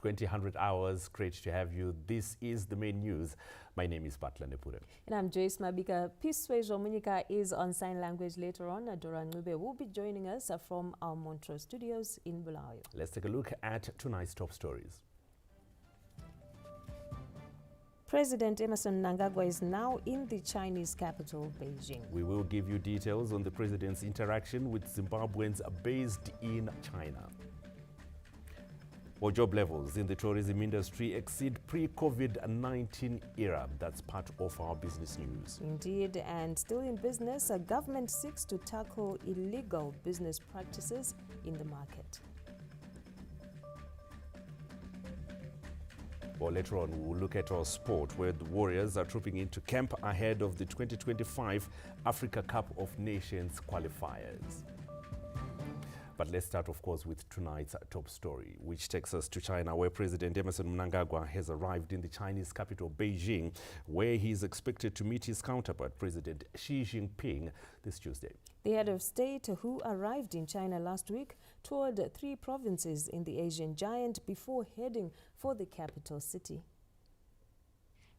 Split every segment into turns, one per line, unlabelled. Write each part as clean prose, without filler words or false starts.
2000 hours. Great to have you. This is the main news. My name is Wetland.
And I'm Joyce Mabika. Piswe Jomunika is on sign language later on. Dora Nube will be joining us from our Montreux studios in Bulawayo.
Let's take a look at tonight's top stories.
President Emmerson Mnangagwa is now in the Chinese capital, Beijing.
We will give you details on the president's interaction with Zimbabweans based in China. Well, job levels in the tourism industry exceed pre-COVID-19 era. That's part of our business news.
Indeed, and still in business, a government seeks to tackle illegal business practices in the market.
Well, later on, we'll look at our sport, where the Warriors are trooping into camp ahead of the 2025 Africa Cup of Nations qualifiers. But let's start, of course, with tonight's top story, which takes us to China, where President Emmerson Mnangagwa has arrived in the Chinese capital, Beijing, where he is expected to meet his counterpart, President Xi Jinping, this Tuesday.
The head of state, who arrived in China last week, toured 3 provinces in the Asian giant before heading for the capital city.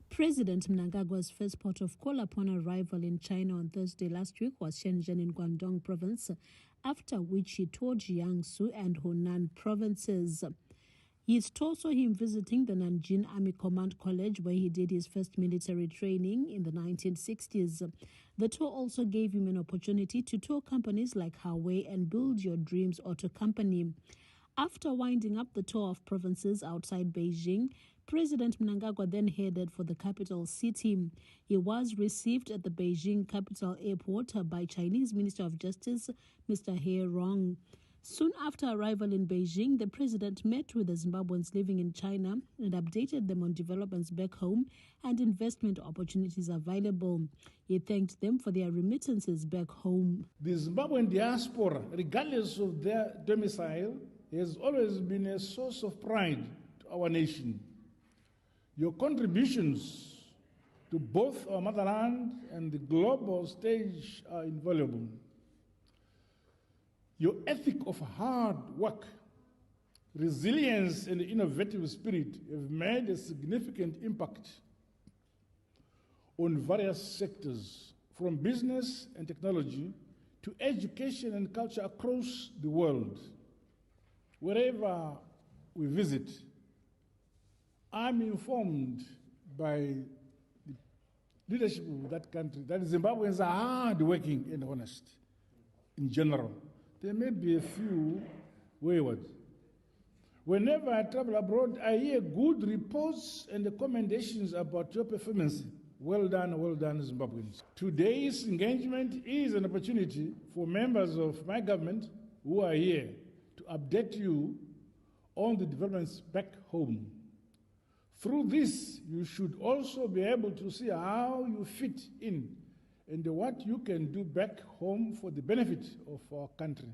President Mnangagwa's first port of call upon arrival in China on Thursday last week was Shenzhen in Guangdong province, after which he toured Jiangsu and Hunan provinces. His tour saw him visiting the Nanjing Army Command College, where he did his first military training in the 1960s. The tour also gave him an opportunity to tour companies like Huawei and Build Your Dreams Auto Company. After winding up the tour of provinces outside Beijing, President Mnangagwa then headed for the capital city. He was received at the Beijing Capital Airport by Chinese Minister of Justice, Mr. He Rong. Soon after arrival in Beijing, the president met with the Zimbabweans living in China and updated them on developments back home and investment opportunities available. He thanked them for their remittances back home.
The Zimbabwean diaspora, regardless of their domicile, has always been a source of pride to our nation. Your contributions to both our motherland and the global stage are invaluable. Your ethic of hard work, resilience, and innovative spirit have made a significant impact on various sectors, from business and technology to education and culture across the world. Wherever we visit, I'm informed by the leadership of that country that Zimbabweans are hard-working and honest in general. There may be a few wayward. Whenever I travel abroad, I hear good reports and commendations about your performance. Well done, Zimbabweans. Today's engagement is an opportunity for members of my government who are here to update you on the developments back home. Through this, you should also be able to see how you fit in and what you can do back home for the benefit of our country,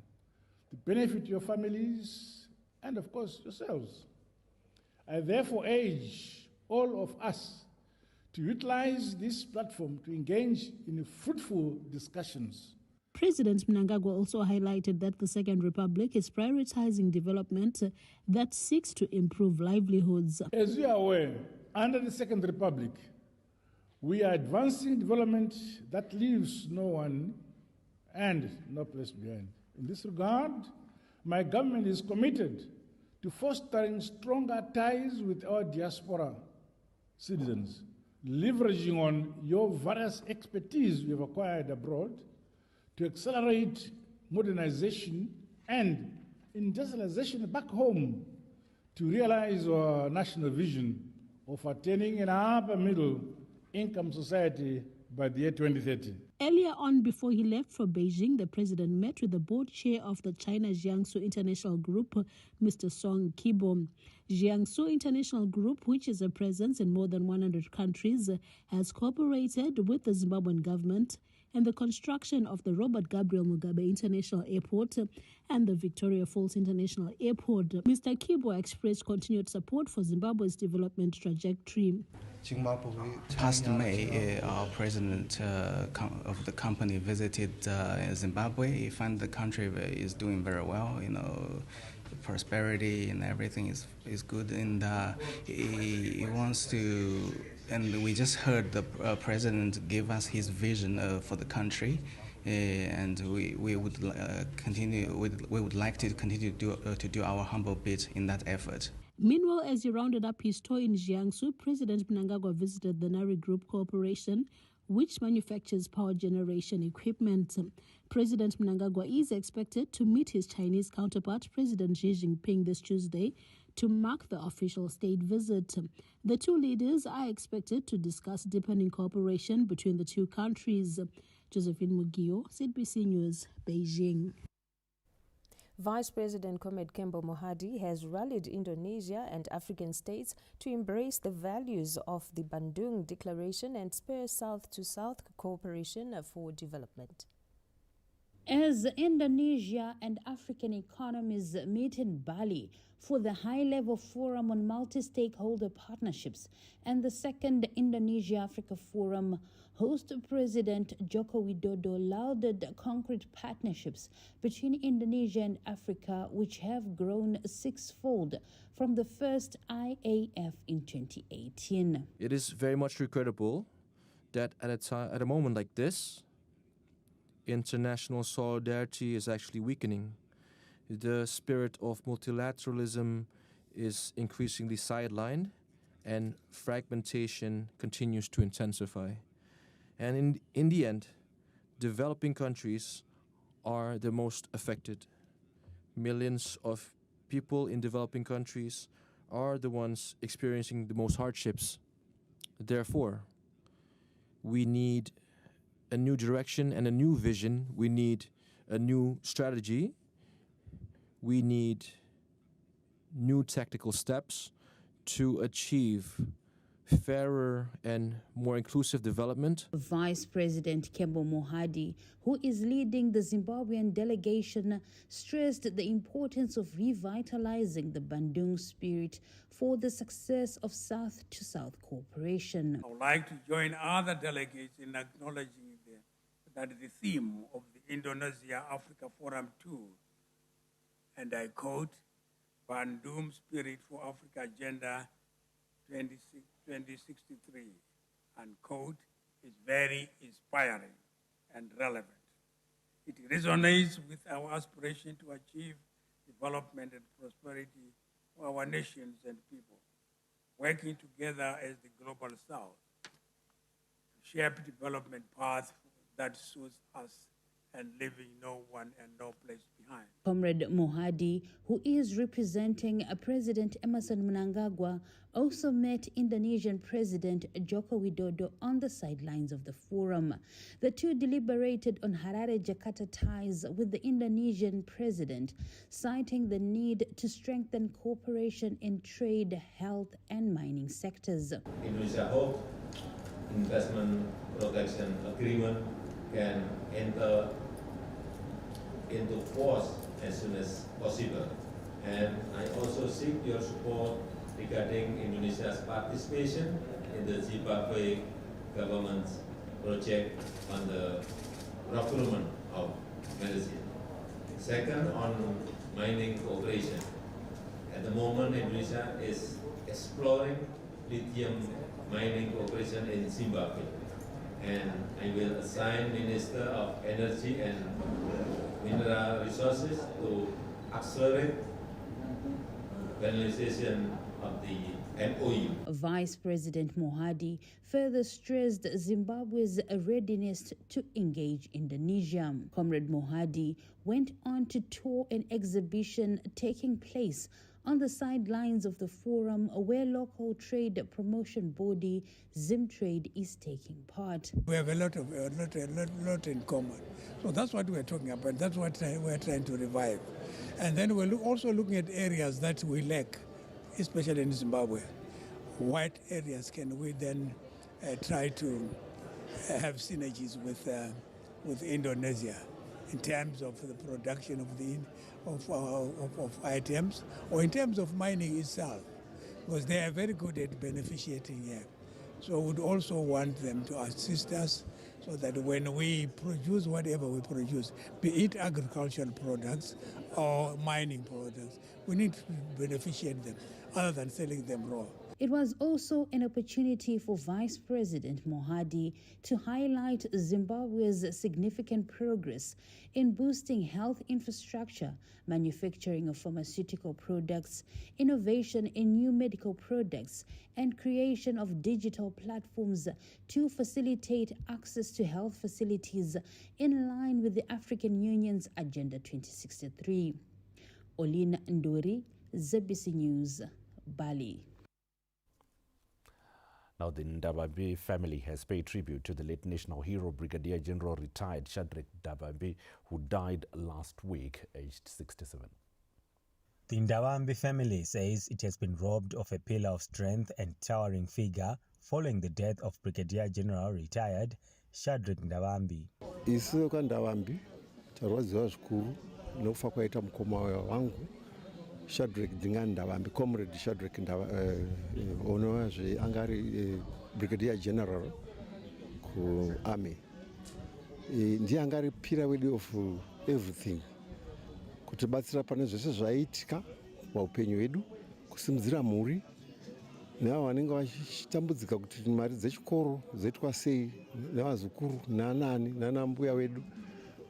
the benefit of your families, and of course yourselves. I therefore urge all of us to utilize this platform to engage in fruitful discussions.
President Mnangagwa also highlighted that the Second Republic is prioritizing development that seeks to improve livelihoods.
As you are aware, under the Second Republic, we are advancing development that leaves no one and no place behind. In this regard, my government is committed to fostering stronger ties with our diaspora citizens, leveraging on your various expertise we have acquired abroad to accelerate modernization and industrialization back home to realize our national vision of attaining an upper middle income society by the year 2030.
Earlier on, before he left for Beijing, the president met with the board chair of the China Jiangsu International Group, Mr. Song Kibo. Jiangsu International Group, which is a presence in more than 100 countries, has cooperated with the Zimbabwean government and the construction of the Robert Gabriel Mugabe International Airport and the Victoria Falls International Airport. Mr. Kibo expressed continued support for Zimbabwe's development trajectory.
Past May, our president of the company visited Zimbabwe. He found the country is doing very well. Prosperity and everything is good, and he wants to. And we just heard the president give us his vision for the country, and we would continue. We would like to continue to do our humble bit in that effort.
Meanwhile, as he rounded up his tour in Jiangsu, President Mnangagwa visited the Nari Group Corporation, which manufactures power generation equipment. President Mnangagwa is expected to meet his Chinese counterpart, President Xi Jinping, this Tuesday to mark the official state visit. The two leaders are expected to discuss deepening cooperation between the two countries. Josephine Mugio, CBC News, Beijing.
Vice President Comrade Kembo Mohadi has rallied Indonesia and African states to embrace the values of the Bandung Declaration and spur South-to-South cooperation for development.
As Indonesia and African economies meet in Bali for the high-level forum on multi-stakeholder partnerships and the second Indonesia-Africa Forum, host President Joko Widodo lauded concrete partnerships between Indonesia and Africa, which have grown sixfold from the first IAF in 2018.
It is very much regrettable that at a moment like this, international solidarity is actually weakening. The spirit of multilateralism is increasingly sidelined, and fragmentation continues to intensify. And in the end, developing countries are the most affected. Millions of people in developing countries are the ones experiencing the most hardships. Therefore, we need a new direction and a new vision. We need a new strategy. We need new tactical steps to achieve fairer and more inclusive development.
Vice President Kembo Mohadi, who is leading the Zimbabwean delegation, stressed the importance of revitalizing the Bandung spirit for the success of South-to-South cooperation.
I would like to join other delegates in acknowledging that the theme of the Indonesia-Africa Forum 2, and I quote, Bandung Spirit for Africa Agenda 2063, unquote, is very inspiring and relevant. It resonates with our aspiration to achieve development and prosperity for our nations and people, working together as the Global South to shape development paths that suits us and leaving no one and no place behind.
Comrade Mohadi, who is representing President Emerson Mnangagwa, also met Indonesian President Joko Widodo on the sidelines of the forum. The two deliberated on Harare-Jakarta ties with the Indonesian president, citing the need to strengthen cooperation in trade, health, and mining sectors.
Indonesia hopes investment protection agreement can enter into force as soon as possible. And I also seek your support regarding Indonesia's participation in the Zimbabwe government's project on the procurement of medicine. Second, on mining cooperation. At the moment, Indonesia is exploring lithium mining cooperation in Zimbabwe. And I will assign Minister of Energy and Mineral Resources to accelerate finalization of the MOU.
Vice President Mohadi further stressed Zimbabwe's readiness to engage Indonesia. Comrade Mohadi went on to tour an exhibition taking place on the sidelines of the forum, where local trade promotion body Zimtrade is taking part.
We have a lot in common. So that's what we're talking about. That's what we're trying to revive. And then we're also looking at areas that we lack, especially in Zimbabwe. What areas can we then try to have synergies with with Indonesia in terms of the production of items, or in terms of mining itself, because they are very good at beneficiating here. So we would also want them to assist us so that when we produce whatever we produce, be it agricultural products or mining products, we need to beneficiate them other than selling them raw.
It was also an opportunity for Vice President Mohadi to highlight Zimbabwe's significant progress in boosting health infrastructure, manufacturing of pharmaceutical products, innovation in new medical products, and creation of digital platforms to facilitate access to health facilities in line with the African Union's Agenda 2063. Olina Nduri, ZBC News, Bali.
Now, the Ndabambe family has paid tribute to the late national hero, Brigadier General retired Shadrack Ndabambe, who died last week, aged 67.
The Ndabambe family says it has been robbed of a pillar of strength and towering figure following the death of Brigadier General retired Shadrack Ndabambe.
Isu kwa Ndabambe, tarwaziwa zvikuru nokufa kwaita mukoma wangu Shadrack Ndabambe, comrade Shadrack Ndabambe, onozve angari Brigadier General ku army. Ndiye angari pillar wedu of everything. Kutibatsira pane zvese zvaiitika paupenyu hwedu, kusimudzira mhuri neavo vanenge vachitambudzika kuti mari dzechikoro dzoitwa sei, nevazukuru naanani naanambuya wedu,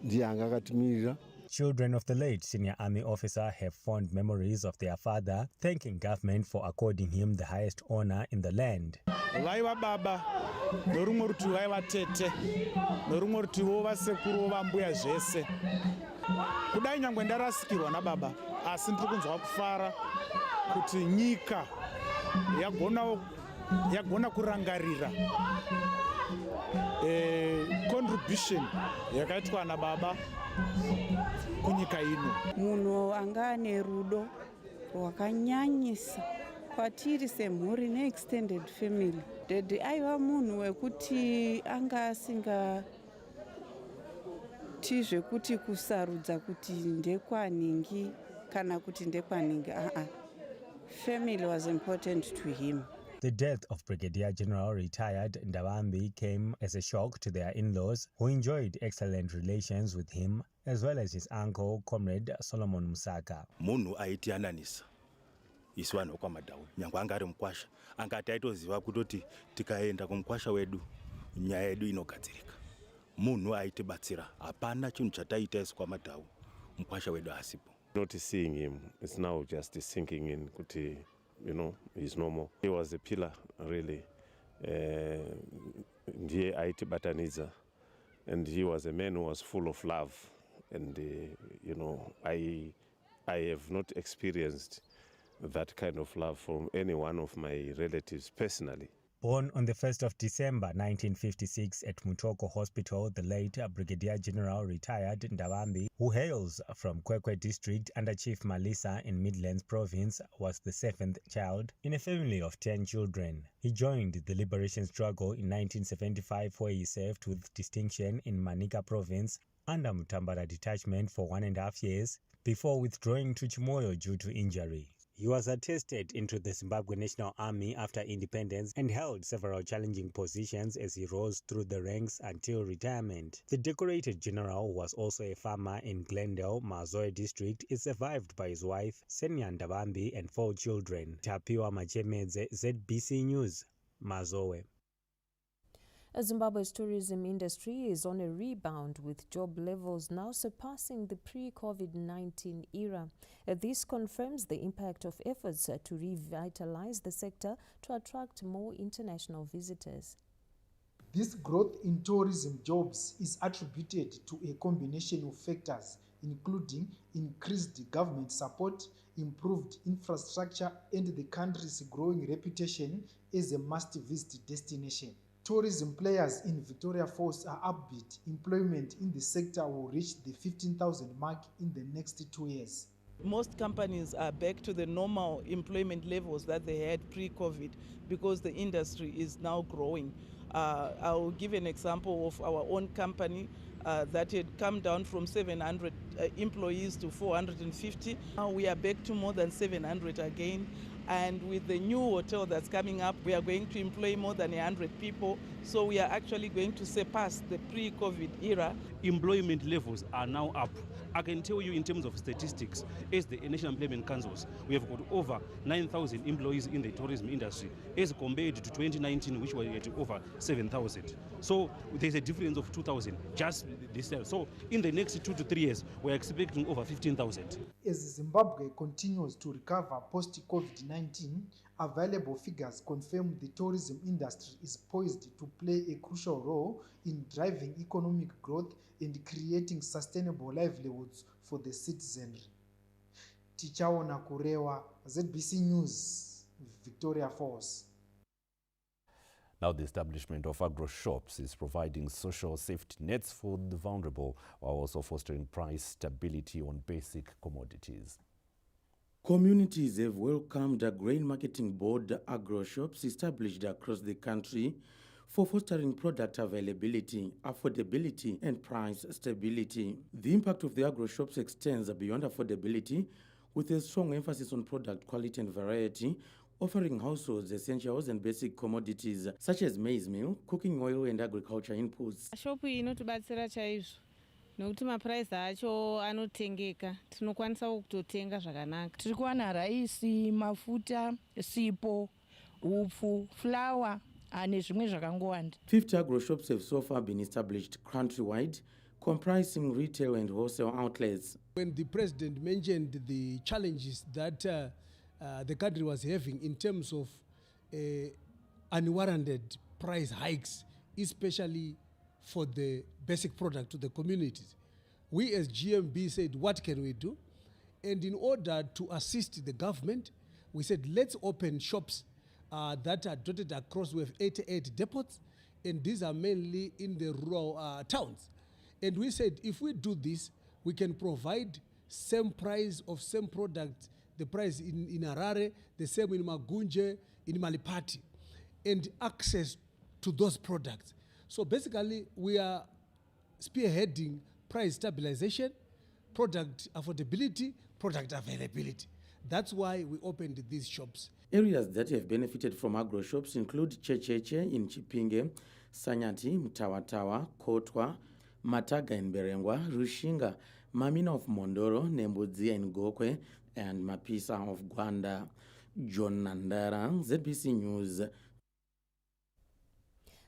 ndiye anga akatimirira.
Children of the late senior army officer have fond memories of their father, thanking government for according him the highest honor in the land.
Vaiva baba, norumwe rutivi vaiva tete, norumwe rutivi vasekuru vambuya zvese. Kudai nyangwe ndarasikirwa nababa, asi ndiri kunzwa kufara kuti nyika yagona kurangarira contribution yakaitwa nababa kunyika ino.
Munhu anga ane rudo rwakanyanyisa kwatiri semhuri neextended family. Dede aiva munhu wekuti anga asingati zvekuti kusarudza kuti ndekwaningi kana kuti ndekwaningi. Family was important to him.
The death of Brigadier General retired Ndabambe came as a shock to their in-laws, who enjoyed excellent relations with him, as well as his uncle, Comrade Solomon Musaka.
Munhu aitiyananisa isu vanhu vokwamadhawu, nyangwe anga ari mukwasha, anga taitoziva kutoti tikaenda kumukwasha wedu nyaya yedu inogadzirika. Munhu aitibatsira, hapana chinhu chataita isu kwamadhawu mukwasha wedu asipo.
Not seeing him, it's now just sinking in kuti, you know, he's no more. He was a pillar, really. Ndiye aitibatanidza, and he was a man who was full of love. And, you know, I have not experienced that kind of love from any one of my relatives personally.
Born on the 1st of December 1956 at Mutoko Hospital, the late Brigadier General retired Ndabambe, who hails from Kwekwe district under Chief Malisa in Midlands Province, was the 7th child in a family of 10 children. He joined the liberation struggle in 1975, where he served with distinction in Manica Province under Mutambara Detachment for 1.5 years before withdrawing to Chimoyo due to injury. He was attested into the Zimbabwe National Army after independence and held several challenging positions as he rose through the ranks until retirement. The decorated general, who was also a farmer in Glendale, Mazoe district, is survived by his wife, Senya Ndabambe, and 4 children. Tapiwa Machemedze, ZBC News, Mazoe.
Zimbabwe's tourism industry is on a rebound, with job levels now surpassing the pre-COVID-19 era. This confirms the impact of efforts to revitalize the sector to attract more international visitors.
This growth in tourism jobs is attributed to a combination of factors, including increased government support, improved infrastructure, and the country's growing reputation as a must-visit destination. Tourism players in Victoria Falls are upbeat. Employment in the sector will reach the 15,000 mark in the next 2 years.
Most companies are back to the normal employment levels that they had pre-COVID because the industry is now growing. I'll give an example of our own company. that had come down from 700 employees to 450. Now we are back to more than 700 again. And with the new hotel that's coming up, we are going to employ more than 100 people. So we are actually going to surpass the pre-COVID era.
Employment levels are now up. I can tell you in terms of statistics, as the National Employment Councils, we have got over 9,000 employees in the tourism industry as compared to 2019, which was at over 7,000. So there's a difference of 2,000 just this year. So in the next 2 to 3 years, we're expecting over 15,000.
As Zimbabwe continues to recover post-COVID-19, available figures confirm the tourism industry is poised to play a crucial role in driving economic growth and creating sustainable livelihoods for the citizenry. Tichaona Kurewa, ZBC News, Victoria Falls.
Now, the establishment of agro shops is providing social safety nets for the vulnerable, while also fostering price stability on basic commodities.
Communities have welcomed a grain marketing board agro shops established across the country for fostering product availability, affordability, and price stability. The impact of the agro shops extends beyond affordability, with a strong emphasis on product quality and variety, offering households essentials and basic commodities such as maize meal, cooking oil, and agriculture inputs.
Shop inotibatsira chaizvo nokuti maprice acho anotengeka, tinokwanisa kutotenga zvakanaka.
Tiri kuwana raisi, mafuta, sipo, upfu, flour, nezvimwe zvakangowanda.
50 agro shops have so far been established countrywide, comprising retail and wholesale outlets.
When the president mentioned the challenges that the country was having in terms of unwarranted price hikes, especially for the basic product to the communities, we as GMB said, what can we do? And in order to assist the government, we said, let's open shops that are dotted across. We have 88 depots, and these are mainly in the rural towns. And we said, if we do this, we can provide same price of same product, the price in Harare, the same in Magunje, in Malipati, and access to those products. So basically, we are spearheading price stabilization, product affordability, product availability. That's why we opened these shops.
Areas that have benefited from agro shops include Checheche in Chipinge, Sanyati, Mtawatawa, Kotwa, Mataga in Berengwa, Rushinga, Mamina of Mondoro, Nembudzi in Gokwe, and Mapisa of Gwanda. John Nandara, ZBC News.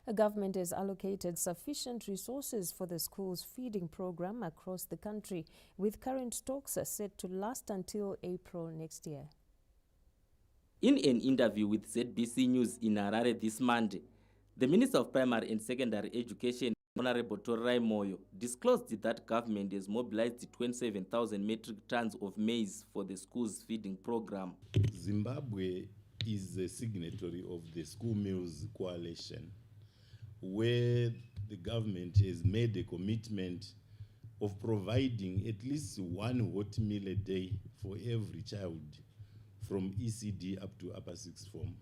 The government has allocated sufficient resources for the schools feeding program across the country, with current stocks set to last until April next year.
In an interview with ZBC News in Harare this Monday, the Minister of Primary and Secondary Education, Honorable Torai Moyo, disclosed that government has mobilized 27,000 metric tons of maize for the schools feeding program.
Zimbabwe is a signatory of the School Meals Coalition, where the government has made a commitment of providing at least one hot meal a day for every child from ECD up to upper sixth form.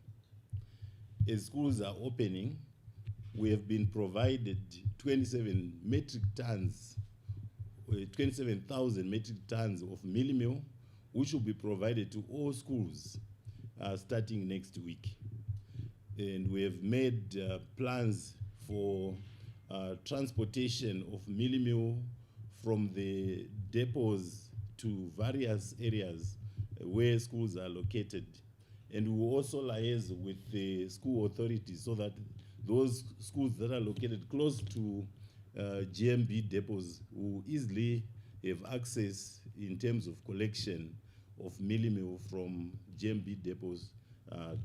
As schools are opening, we have been provided 27,000 metric tons of mealie meal, which will be provided to all schools starting next week. And we have made plans for transportation of mealie meal from the depots to various areas where schools are located. And we will also liaise with the school authorities so that those schools that are located close to GMB depots will easily have access in terms of collection of mealie meal from GMB depots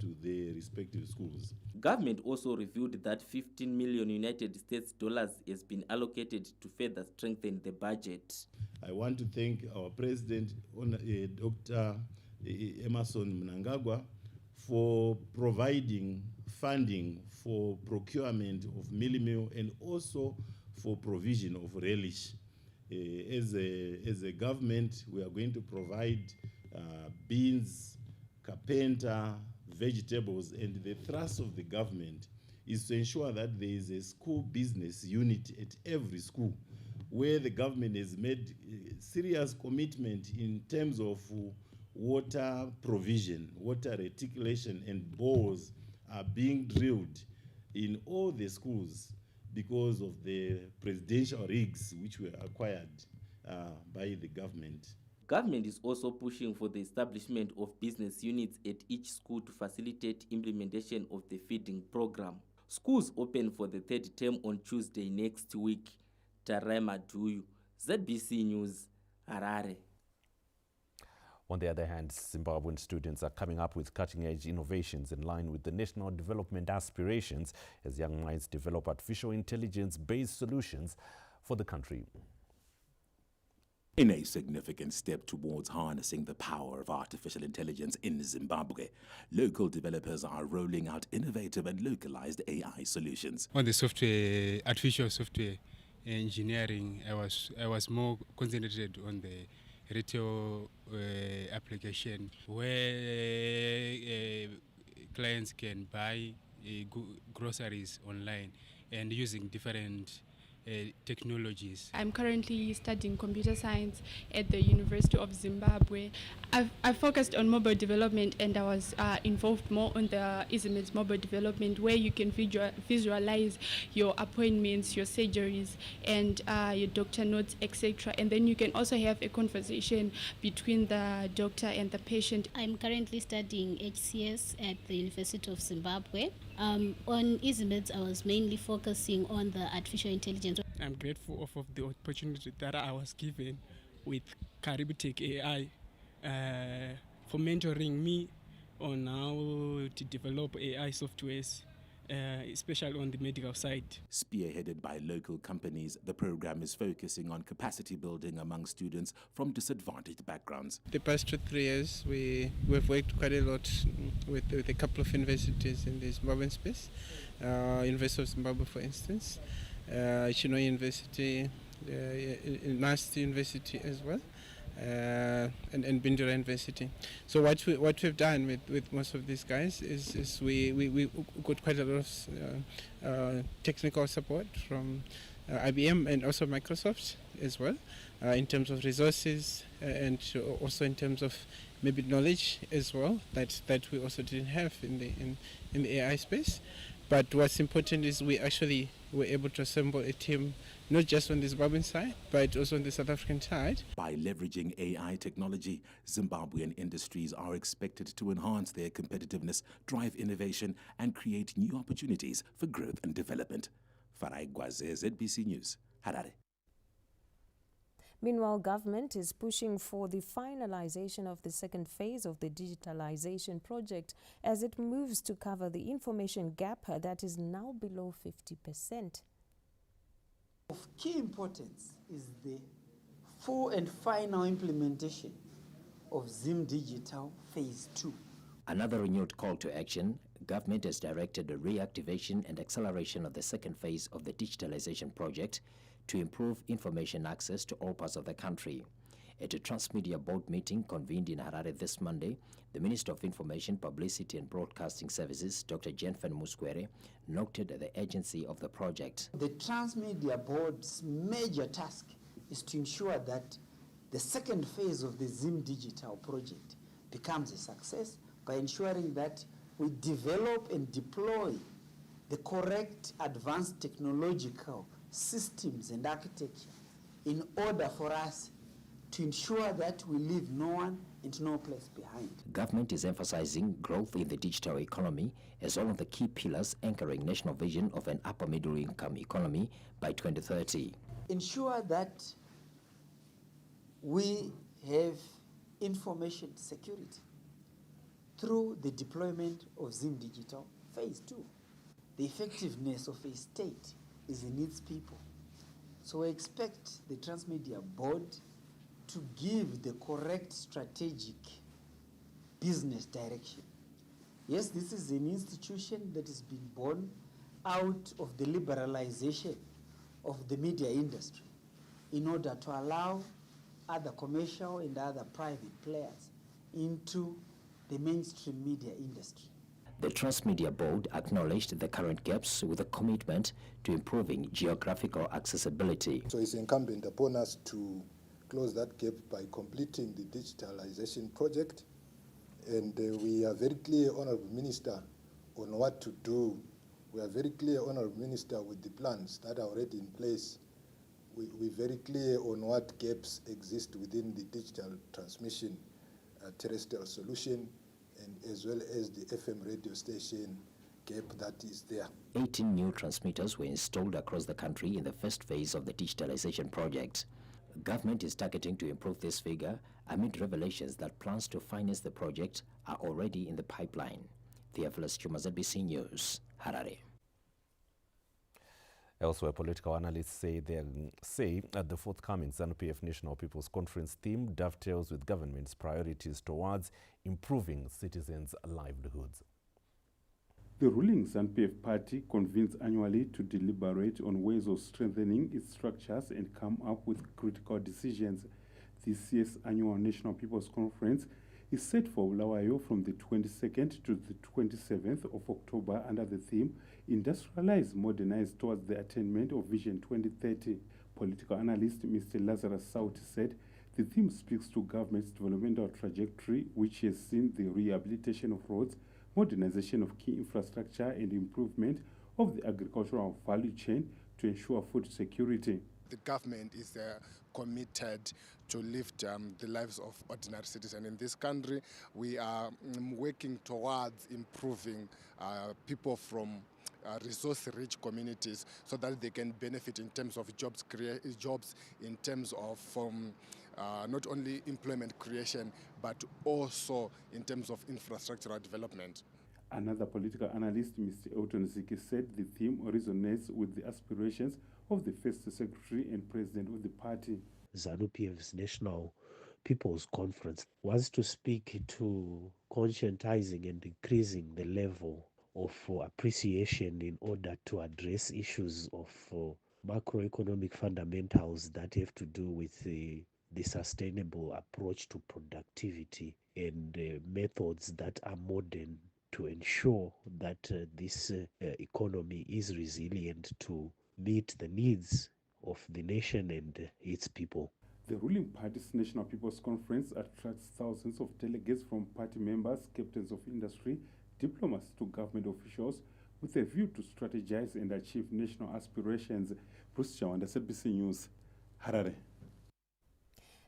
to their respective schools.
Government also revealed that 15 million United States dollars has been allocated to further strengthen the budget.
I want to thank our President, Dr. Emerson Mnangagwa, for providing funding for procurement of mealie meal and also for provision of relish. As a government, we are going to provide beans, carpenter, vegetables, and the thrust of the government is to ensure that there is a school business unit at every school where the government has made serious commitment in terms of water provision, water reticulation, and bores are being drilled in all the schools because of the presidential rigs which were acquired by the government.
Government is also pushing for the establishment of business units at each school to facilitate implementation of the feeding program. Schools open for the third term on Tuesday next week. Tarai Maduyu, ZBC News, Harare.
On the other hand, Zimbabwean students are coming up with cutting-edge innovations in line with the national development aspirations as young minds develop artificial intelligence-based solutions for the country.
In a significant step towards harnessing the power of artificial intelligence in Zimbabwe, local developers are rolling out innovative and localized AI solutions.
On the software, artificial software engineering, I was more concentrated on the retail application where clients can buy groceries online and using different technologies.
I'm currently studying computer science at the University of Zimbabwe. I focused on mobile development, and I was involved more on the Izimed's mobile development, where you can visualize your appointments, your surgeries, and your doctor notes, etc. And then you can also have a conversation between the doctor and the patient.
I'm currently studying HCS at the University of Zimbabwe. On Izimed's, I was mainly focusing on the artificial intelligence.
I'm grateful of the opportunity that I was given with Karibu Tech AI for mentoring me on how to develop AI softwares, especially on the medical side.
Spearheaded by local companies, the program is focusing on capacity building among students from disadvantaged backgrounds.
The past 3 years, we've worked quite a lot with a couple of universities in the Zimbabwean space. University of Zimbabwe, for instance, Chino University, NAST University as well, and Bindura University. So what we've done with most of these guys is we got quite a lot of technical support from IBM and also Microsoft as well, in terms of resources and also in terms of maybe knowledge as well that we also didn't have in the AI space. But what's important is we actually were able to assemble a team not just on the Zimbabwean side, but also on the South African side.
By leveraging AI technology, Zimbabwean industries are expected to enhance their competitiveness, drive innovation, and create new opportunities for growth and development. Farai Gwaze, ZBC News, Harare.
Meanwhile, government is pushing for the finalization of the second phase of the digitalization project as it moves to cover the information gap that is now below 50%.
Of key importance is the full and final implementation of Zim Digital Phase 2.
Another renewed call to action, government has directed the reactivation and acceleration of the second phase of the digitalization project to improve information access to all parts of the country. At a Transmedia Board meeting convened in Harare this Monday, the Minister of Information, Publicity and Broadcasting Services, Dr. Jenfen Muskwere, noted the urgency of the project.
The Transmedia Board's major task is to ensure that the second phase of the Zim Digital project becomes a success by ensuring that we develop and deploy the correct advanced technological systems and architecture in order for us to ensure that we leave no one and no place behind.
Government is emphasizing growth in the digital economy as one of the key pillars anchoring national vision of an upper middle income economy by 2030.
Ensure that we have information security through the deployment of Zim Digital Phase 2. The effectiveness of a state is in its people. So I expect the Transmedia Board to give the correct strategic business direction. Yes, this is an institution that has been born out of the liberalization of the media industry in order to allow other commercial and other private players into the mainstream media industry.
The Transmedia Board acknowledged the current gaps with a commitment to improving geographical accessibility.
So it's incumbent upon us to close that gap by completing the digitalization project. And we are very clear, Honourable Minister, on what to do. We are very clear, Honourable Minister, with the plans that are already in place. We're very clear on what gaps exist within the digital transmission terrestrial solution, and as well as the FM radio station gap that is there.
18 new transmitters were installed across the country in the first phase of the digitalization project. Government is targeting to improve this figure amid revelations that plans to finance the project are already in the pipeline. Theophilus Chuma, ZBC News, Harare.
Elsewhere, political analysts say that the forthcoming ZANU-PF National People's Conference theme dovetails with government's priorities towards improving citizens' livelihoods.
The ruling ZANU-PF party convenes annually to deliberate on ways of strengthening its structures and come up with critical decisions. This year's annual National People's Conference is set for Bulawayo from the 22nd to the 27th of October under the theme Industrialize, Modernize towards the attainment of Vision 2030. Political analyst Mr. Lazarus Sauti said the theme speaks to government's developmental trajectory, which has seen the rehabilitation of roads, modernization of key infrastructure, and improvement of the agricultural value chain to ensure food security.
The government is committed to lift the lives of ordinary citizens. In this country, we are working towards improving people from resource-rich communities so that they can benefit in terms of jobs, in terms of not only employment creation, but also in terms of infrastructural development.
Another political analyst, Mr. Elton Ziki, said the theme resonates with the aspirations of the First Secretary and President of the party.
ZANU-PF's National People's Conference wants to speak to conscientizing and increasing the level of appreciation in order to address issues of macroeconomic fundamentals that have to do with the sustainable approach to productivity and methods that are modern to ensure that this economy is resilient to meet the needs of the nation and its people.
The ruling party's National People's Conference attracts thousands of delegates from party members, captains of industry, diplomats to government officials with a view to strategize and achieve national aspirations. Bruce Chawanda, ZBC News, Harare.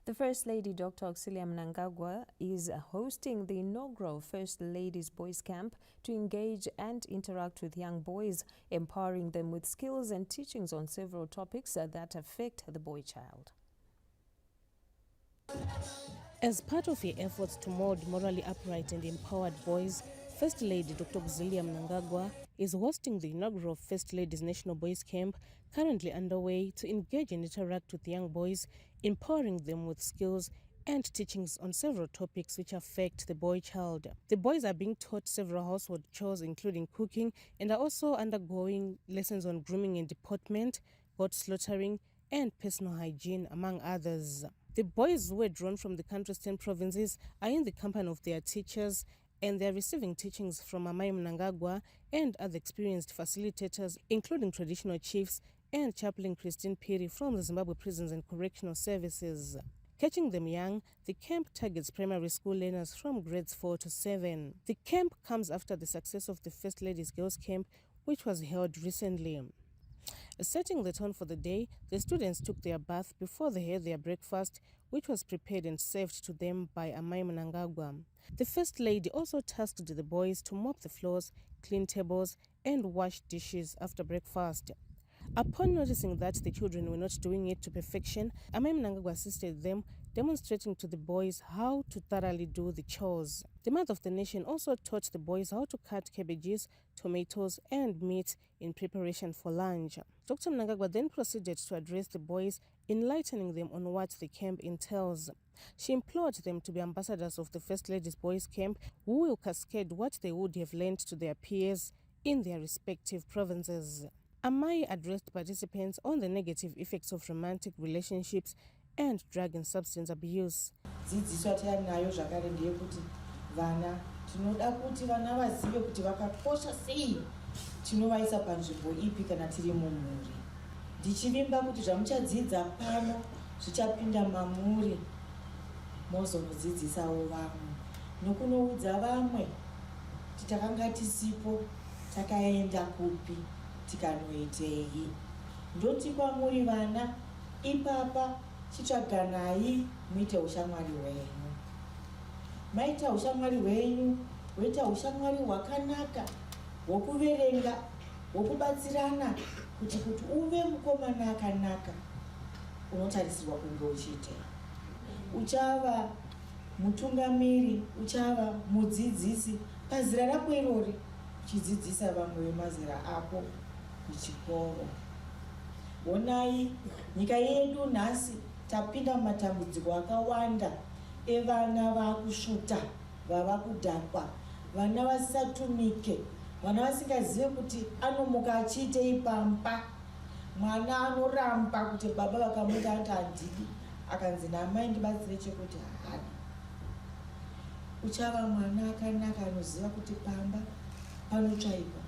The First Lady, Dr. Auxilia Mnangagwa, is hosting the inaugural First Ladies Boys Camp to engage and interact with young boys, empowering them with skills and teachings on several topics that affect the boy child.
As part of her efforts to mold morally upright and empowered boys, First Lady Dr. Auxilia Mnangagwa is hosting the inaugural First Ladies National Boys Camp, currently underway, to engage and interact with young boys, empowering them with skills and teachings on several topics which affect the boy child. The boys are being taught several household chores, including cooking, and are also undergoing lessons on grooming and deportment, goat slaughtering, and personal hygiene, among others. The boys, who were drawn from the country's 10 provinces, are in the company of their teachers, and they are receiving teachings from Amai Mnangagwa and other experienced facilitators, including traditional chiefs and Chaplain Christine Piri from the Zimbabwe Prisons and Correctional Services. Catching them young, the camp targets primary school learners from grades 4 to 7. The camp comes after the success of the First Ladies Girls Camp, which was held recently. Setting the tone for the day, the students took their bath before they had their breakfast, which was prepared and served to them by Amai Mnangagwa. The First Lady also tasked the boys to mop the floors, clean tables, and wash dishes after breakfast. Upon noticing that the children were not doing it to perfection, Amai Mnangagwa assisted them, demonstrating to the boys how to thoroughly do the chores. The Mother of the Nation also taught the boys how to cut cabbages, tomatoes, and meat in preparation for lunch. Dr. Mnangagwa then proceeded to address the boys, enlightening them on what the camp entails. She implored them to be ambassadors of the First Ladies Boys Camp, who will cascade what they would have learned to their peers in their respective provinces. Amai addressed participants on the negative effects of romantic relationships and drug and substance abuse.
Dzidziso tayari nayo zvakare ndeyekuti vana
tinoda kuti vana vazive kuti vakakosha sei tinovaisa panzvimbo ipi kana tiri mumhuri. Ndichivimba kuti zvamuchadzidza pano zvichapinda mamuri mozonodzidzisawo vamwe nokunoudza vamwe kuti takanga tisipo takaenda kupi tikanoitei. Ndoti kwamuri vana ipapa chitsvaganai muite ushamwari hwenyu. Maita ushamwari hwenyu hwoita ushamwari hwakanaka hwokuverenga hwokubatsirana kuti uve mukomana akanaka unotarisirwa kunge uchiita. Uchava mutungamiri, uchava mudzidzisi pazera rako irori uchidzidzisa vamwe vemazera ako kuchikoro. Onai nyika yedu nhasi tapinda mumatambudziko akawanda evana vakusvuta, vava kudhakwa, vana vasatumike, vana vasingazive kuti anomuka achiitei pamba. Mwana anoramba kuti baba vakamuita ati handidi, akanzi namai ndibatsire chekuti hana. Uchava mwana akanaka anoziva kuti pamba panotsvairwa,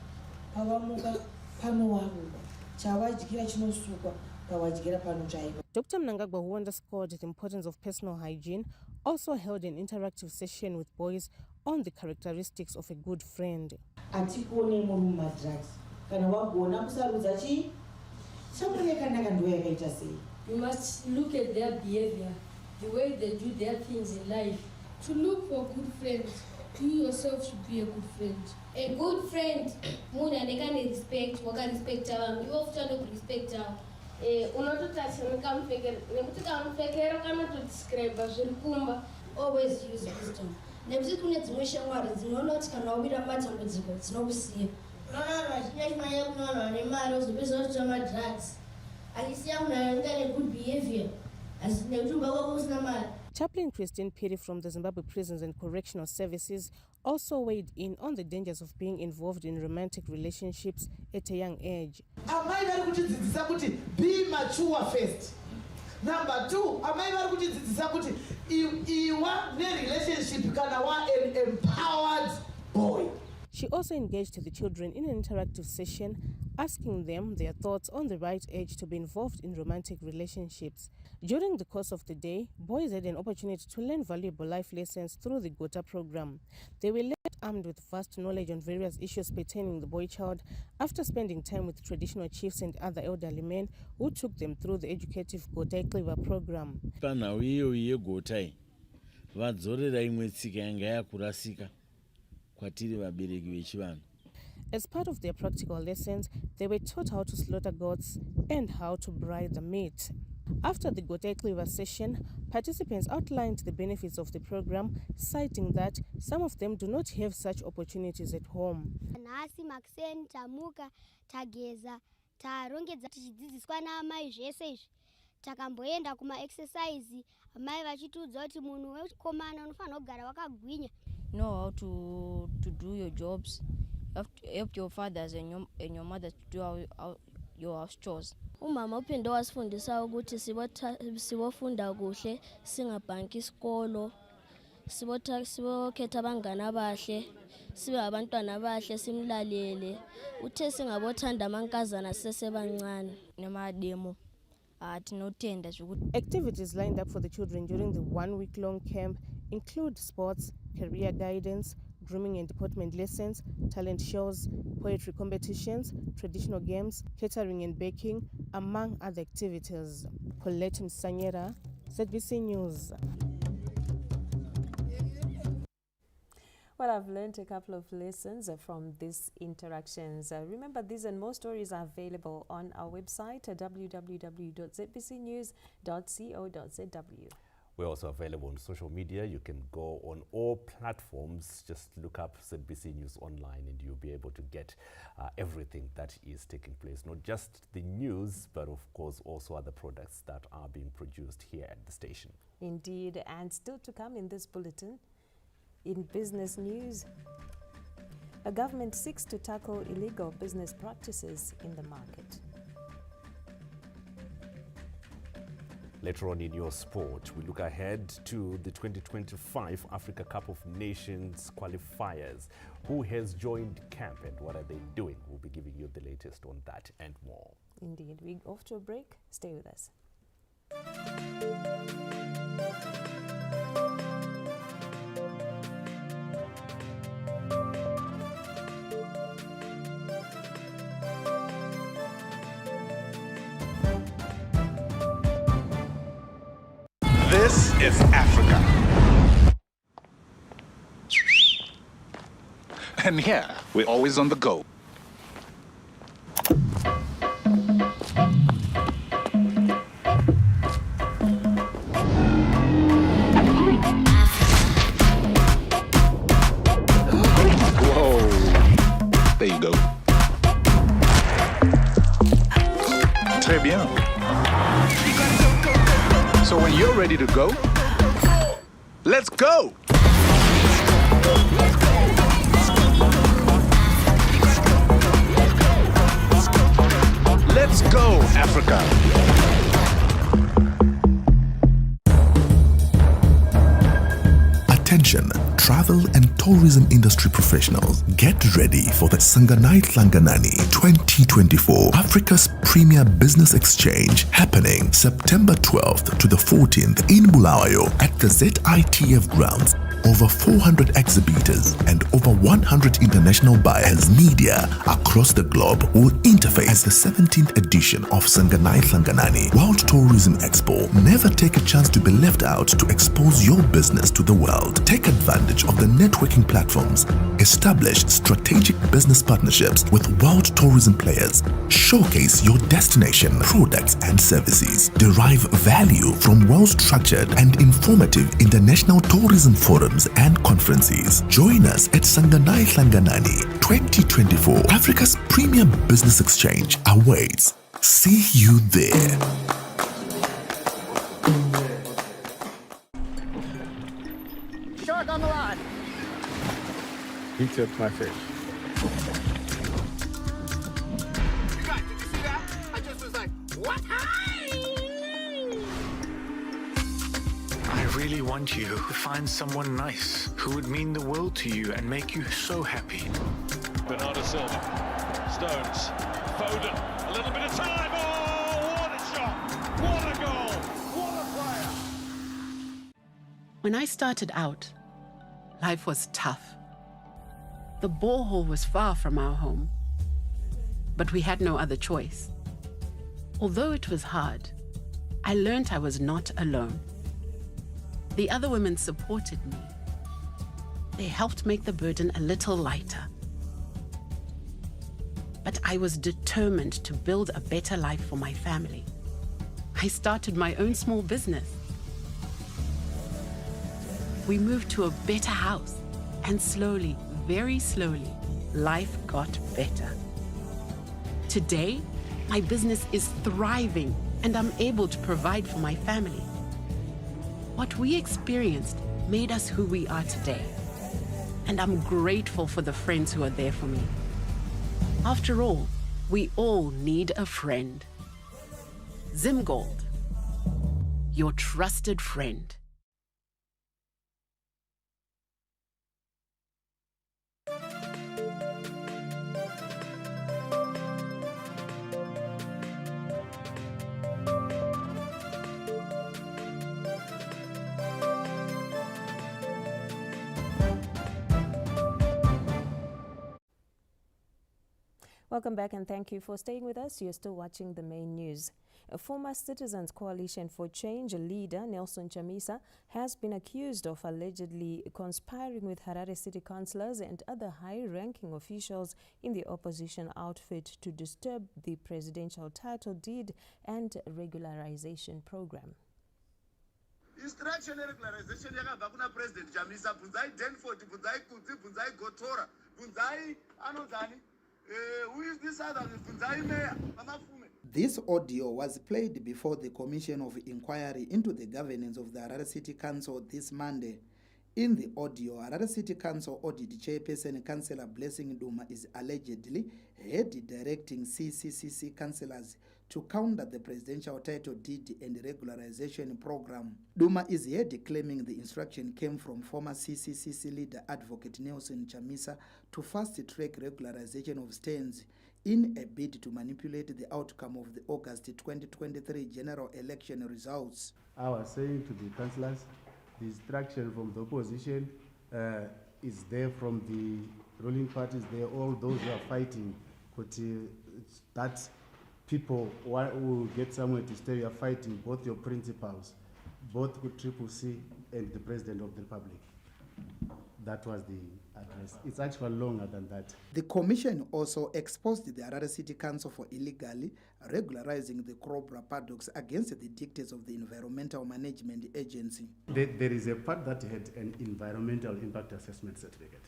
pavamuka panowarurwa, chavadyira chinosukwa, pavadyira panotsvairwa.
Dr. Mnangagwa, who underscored the importance of personal hygiene, also held an interactive session with boys on the characteristics of a good friend.
Atikone muri mumadrugs kana wagona kusarudza chii shamwari yakanaka ndiyo yakaita sei.
You must look at their behavior, the way they do their things in life. To look for good friends, you yourself should be a good friend.
A good friend, munhu anenge respect, wakarespecta vanhu, iwe futi anokurespecta. Unototarisana kamupfekero, nekuti kamupfekero kanotodescribe zviri kumba. Always use wisdom. Nekuti kune dzimwe shamwari dzinoona kuti kana wawira matambudziko dzinokusiya. Unoona vanhu vachinyanyanya kuno vanhu vane mari wozopedza kutora madrugs. Achisiya munhu anenge ane good behavior, asi nekuti kumba kwako usina mari.
Chaplain Christine Piri from the Zimbabwe Prisons and Correctional Services also weighed in on the dangers of being involved in romantic relationships at a young age.
Amai vari kutidzidzisa kuti be mature first. Number 2, amai vari kutidzidzisa kuti iwa ne-relationship kana wa an empowered boy.
She also engaged the children in an interactive session, asking them their thoughts on the right age to be involved in romantic relationships. During the course of the day, boys had an opportunity to learn valuable life lessons through the GOTA program. They were left armed with vast knowledge on various issues pertaining the boy child after spending time with traditional chiefs and other elderly men who took them through the educative GOTA Cleaver program.
Panhau iyoyi yeGOTA vadzorera imwe tsika yanga yakurasika kwatiri vabereki vechivanhu.
As part of their practical lessons, they were taught how to slaughter goats and how to braai the meat. After the GOTA Cleaver session, participants outlined the benefits of the program, citing that some of them do not have such opportunities at home.
Nhasi makuseni tamuka tageza tarongedza tichidzidziswa naamai zvese izvi takamboenda kuma-exercise amai vachitiudza kuti munhu wechikomana unofanira kugara wakagwinya.
Know how to do your jobs. You have to help your fathers and your mother to do your house chores.
Umama uphinde wasifundisayo ukuthi sibofunda kuhle singabhanki isikolo, sibokhetha abangane abahle, sibe abantwana abahle simlalele, uthe singabothanda amankazana sisesebancane
nemademo.
Activities lined up for the children during the one-week-long camp include sports, career guidance, grooming and deportment lessons, talent shows, poetry competitions, traditional games, catering and baking, among other activities. Colette Msanyera, ZBC News.
Well, I've learned a couple of lessons from these interactions. Remember, these and more stories are available on our website at www.zbcnews.co.zw.
We're also available on social media. You can go on all platforms. Just look up ZBC News online and you'll be able to get everything that is taking place. Not just the news, but of course also other products that are being produced here at the station.
Indeed, and still to come in this bulletin, in business news, a government seeks to tackle illegal business practices in the market.
Later on in your sport, we look ahead to the 2025 Africa Cup of Nations qualifiers. Who has joined camp and what are they doing? We'll be giving you the latest on that and more.
Indeed. We're off to a break. Stay with us.
This is Africa. And here, we're always on the go. Whoa. There you go. Très bien. So when you're ready to go, let's go! Let's go, Africa!
Attention, travel and tourism industry professionals. Get ready for the Sanganai Hlanganani 2024, Africa's premier business exchange, happening September 12th to the 14th in Bulawayo at the ZITF grounds. Over 400 exhibitors and over 100 international buyers, media across the globe will interface at the 17th edition of Sanganai Hlanganani World Tourism Expo. Never take a chance to be left out to expose your business to the world. Take advantage of the networking platforms. Establish strategic business partnerships with world tourism players. Showcase your destination, products and services. Derive value from well-structured and informative international tourism forums and conferences. Join us at Sanganai Hlanganani 2024. Africa's premier business exchange awaits. See you there.
Shark on the line.
He took my fish.
Did you see that? I just was like, what?
I really want you to find someone nice who would mean the world to you and make you so happy.
Bernardo Silva, Stones, Foden, a little bit of time. Oh, what a shot! What a goal! What a player!
When I started out, life was tough. The borehole was far from our home, but we had no other choice. Although it was hard, I learned I was not alone. The other women supported me. They helped make the burden a little lighter. But I was determined to build a better life for my family. I started my own small business. We moved to a better house, and slowly, very slowly, life got better. Today, my business is thriving, and I'm able to provide for my family. What we experienced made us who we are today. And I'm grateful for the friends who are there for me. After all, we all need a friend. Zimgold, your trusted friend.
Welcome back and thank you for staying with us. You're still watching the main news. A former Citizens Coalition for Change leader, Nelson Chamisa, has been accused of allegedly conspiring with Harare city councillors and other high-ranking officials in the opposition outfit to disturb the presidential title deed and regularization program.
Instruction regularization yakabva kuna President Chamisa, bvunzai Denford, bvunzai Kudzi, bvunzai Gotora, bvunzai anodhani. Who is this other? Bvunzai Mayor, Mamafume.
This audio was played before the Commission of Inquiry into the governance of the Harare City Council this Monday. In the audio, Harare City Council Audit Chairperson Councillor Blessing Duma is allegedly head directing CCCC councillors to counter the presidential title deed and regularization program. Duma is heard claiming the instruction came from former CCCC leader Advocate Nelson Chamisa to fast-track regularization of stands in a bid to manipulate the outcome of the August 2023 general election results.
I was saying to the councillors, the instruction from the opposition is there, from the ruling parties, there, all those who are fighting, that people who will get somewhere to stay. You are fighting both your principals, both with Triple C and the President of the Republic. That was the address. It's actually longer than that.
The commission also exposed the Harare City Council for illegally regularizing the Cobra paddocks against the dictates of the Environmental Management Agency.
There is a part that had an environmental impact assessment certificate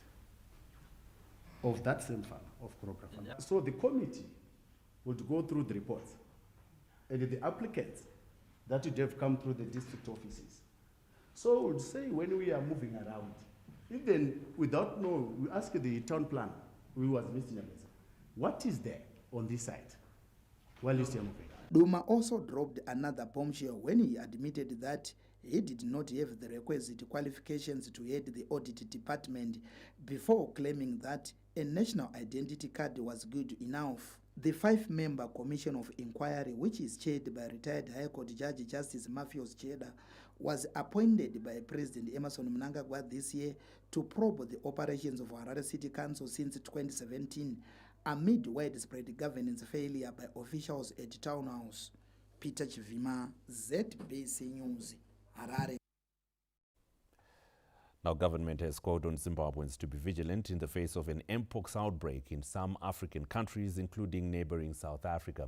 of that same farm, of Cobra farm. Yeah. So the committee would go through the reports, and the applicants that would have come through the district offices. So we would say, when we are moving around, even without knowing, we ask the town planner, who was Mr. Nyamesa, what is there on this site while you still moving?
Duma also dropped another bombshell when he admitted that he did not have the requisite qualifications to head the audit department before claiming that a national identity card was good enough. The 5-member Commission of Inquiry, which is chaired by retired High Court Judge Justice Matthews Cheda, was appointed by President Emmerson Mnangagwa this year to probe the operations of Harare City Council since 2017, amid widespread governance failure by officials at Town House. Peter Chivima, ZBC News, Harare.
Now, government has called on Zimbabweans to be vigilant in the face of an Mpox outbreak in some African countries, including neighboring South Africa.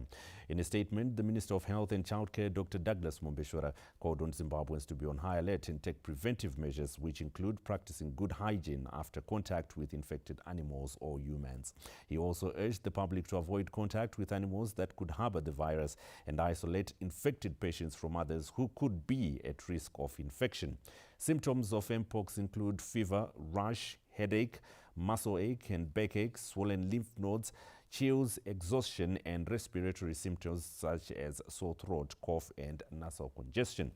In a statement, the Minister of Health and Childcare, Dr. Douglas Mombeshwara, called on Zimbabweans to be on high alert and take preventive measures, which include practicing good hygiene after contact with infected animals or humans. He also urged the public to avoid contact with animals that could harbor the virus and isolate infected patients from others who could be at risk of infection. Symptoms of Mpox include fever, rash, headache, muscle ache and backache, swollen lymph nodes, chills, exhaustion, and respiratory symptoms such as sore throat, cough, and nasal congestion.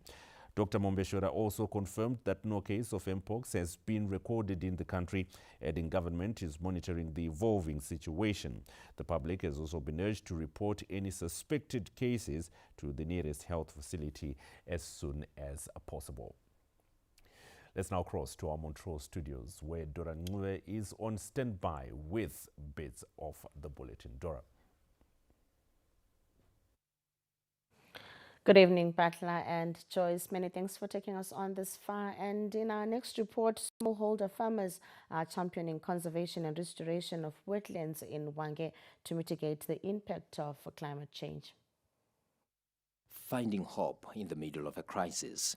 Dr. Mombeshwara also confirmed that no case of Mpox has been recorded in the country, adding government is monitoring the evolving situation. The public has also been urged to report any suspected cases to the nearest health facility as soon as possible. Let's now cross to our Montreal studios, where Dora Ngwe is on standby with bits of the bulletin. Dora.
Good evening, Butler and Joyce. Many thanks for taking us on this far. And in our next report, smallholder farmers are championing conservation and restoration of wetlands in Hwange to mitigate the impact of climate change.
Finding hope in the middle of a crisis.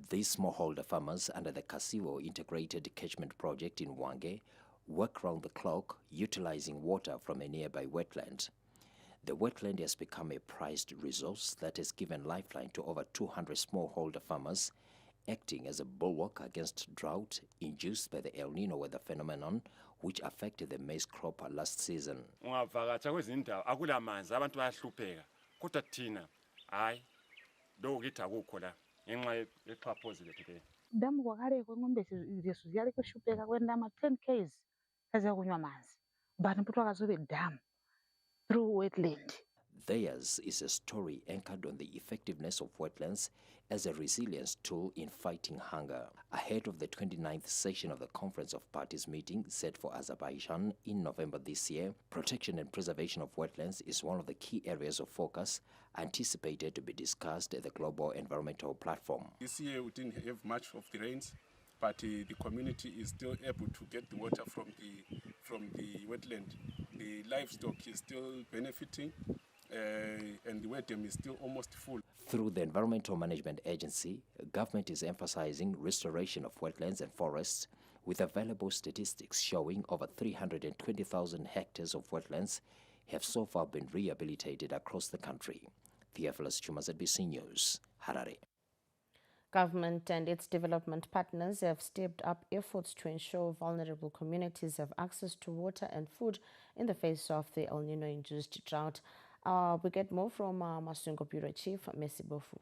These smallholder farmers under the Kasiwo Integrated Catchment Project in Hwange work round the clock, utilizing water from a nearby wetland. The wetland has become a prized resource that has given lifeline to over 200 smallholder farmers, acting as a bulwark against drought induced by the El Nino weather phenomenon, which affected the maize crop last season.
Damu kwakaleko ng'ombe zesu ziyali kushupeka kwenda ma 10 k's kaza kunywa manzi but mputu akazobe damu through wetland.
Theirs is a story anchored on the effectiveness of wetlands as a resilience tool in fighting hunger. Ahead of the 29th session of the Conference of Parties meeting set for Azerbaijan in November this year, protection and preservation of wetlands is one of the key areas of focus anticipated to be discussed at the Global Environmental Platform.
This year we didn't have much of the rains, but the community is still able to get the water from the wetland. The livestock is still benefiting. And the wet dam is still almost full.
Through the Environmental Management Agency, government is emphasizing restoration of wetlands and forests, with available statistics showing over 320,000 hectares of wetlands have so far been rehabilitated across the country. Theophilus Chuma, ZBC News, Harare.
Government and its development partners have stepped up efforts to ensure vulnerable communities have access to water and food in the face of the El Nino-induced drought. We get more from Masungo Bureau Chief, Messi Bofu.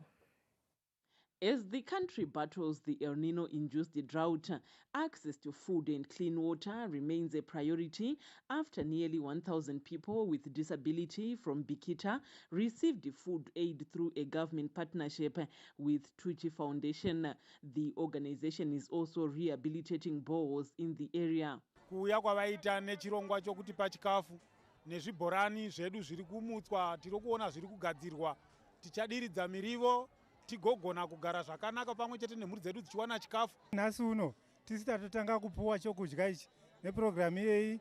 As the country battles the El Nino-induced drought, access to food and clean water remains a priority after nearly 1,000 people with disability from Bikita received food aid through a government partnership with Tucci Foundation. The organization is also rehabilitating boreholes in the area.
Kuuya kwavaita nechirongwa chokuti pachikafu nezvibhorani zvedu zviri kumutswa tiri kuona zviri kugadzirwa tichadiridza mirivo tigogona kugara zvakanaka pamwe chete nemhuri dzedu dzichiwana chikafu.
Nhasi uno tisitatotanga kupuwa chokudya ichi nepurogiramu iyeyi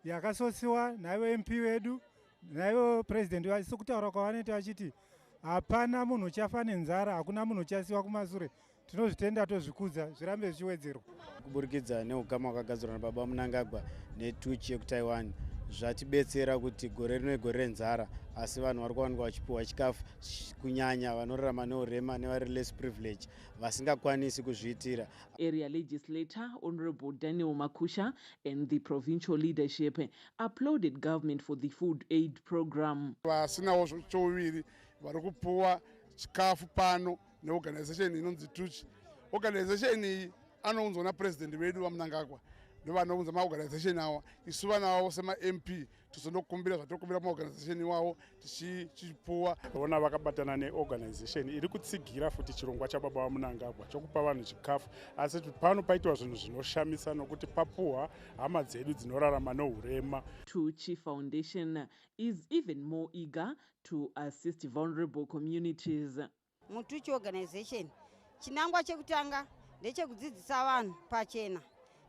yakasosiwa naivo MP wedu naivo president wacho sokutaura kwavanoita vachiti hapana munhu uchafa nenzara, hakuna munhu uchasiwa kumasure. Tinozvitenda tozvikudza zvirambe zvichiwedzerwa.
Kuburikidza neugama hwakagadzirwa nababa Mnangagwa neTuchi yekutaiwan zvatibetsera kuti gore rino igore renzara, asi vanhu vari kuwanikwa vachipiwa chikafu, kunyanya vanorarama neurema nevari less privilege vasingakwanisi kuzviitira.
Area legislator Honorable Daniel Makusha and the provincial leadership applauded government for the food aid program.
Vasinawo choviri vari kupuwa chikafu pano neorganization inonzi Tuchi. Organization iyi anounzwa napresident wedu waMnangagwa ndovanounza maorganization awa. Isu vanawo sema MP tizonokumbira zvatokumbira maorganization iwawo tichipuwa.
Vona vakabatana neorganization iri kutsigira futi chirongwa chababa vaMnangagwa chokupa vanhu chikafu, asi pano paitwa zvinhu zvinoshamisa nokuti papuwa hama dzedu dzinorarama neurema.
Tucci Foundation is even more eager to assist vulnerable communities.
Mutuchi organization chinangwa chekutanga ndechekudzidzisa vanhu pachena,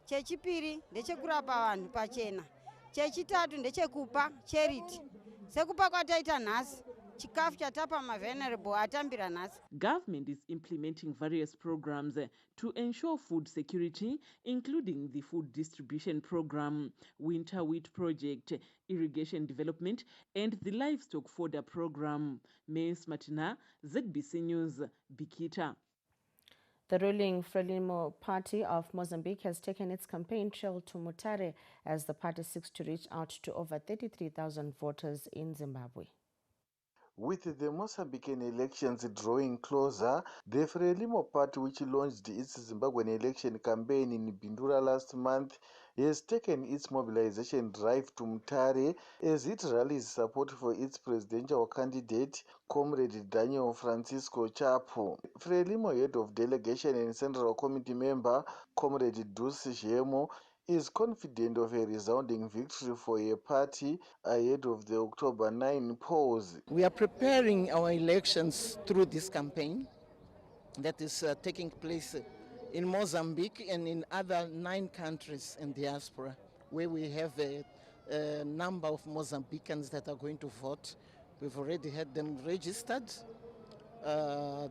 chechipiri ndechekurapa vanhu pachena, chechitatu ndechekupa charity. Sekupa kwataita nhasi chikafu chatapa mavulnerable atambira nhasi.
Government is implementing various programs to ensure food security, including the food distribution program, winter wheat project, irrigation development, and the livestock fodder program. Ms. Martina, ZBC News, Bikita.
The ruling Frelimo party of Mozambique has taken its campaign trail to Mutare as the party seeks to reach out to over 33,000 voters in Zimbabwe.
With the Mozambican elections drawing closer, the Frelimo party, which launched its Zimbabwean election campaign in Bindura last month, has taken its mobilization drive to Mutare as it rallies support for its presidential candidate, Comrade Daniel Francisco Chapo. Frelimo head of delegation and Central Committee member, Comrade Dusi Jemo, is confident of a resounding victory for a party ahead of the October 9 polls.
We are preparing our elections through this campaign that is taking place in Mozambique and in other 9 countries in diaspora, where we have a number of Mozambicans that are going to vote. We've already had them registered.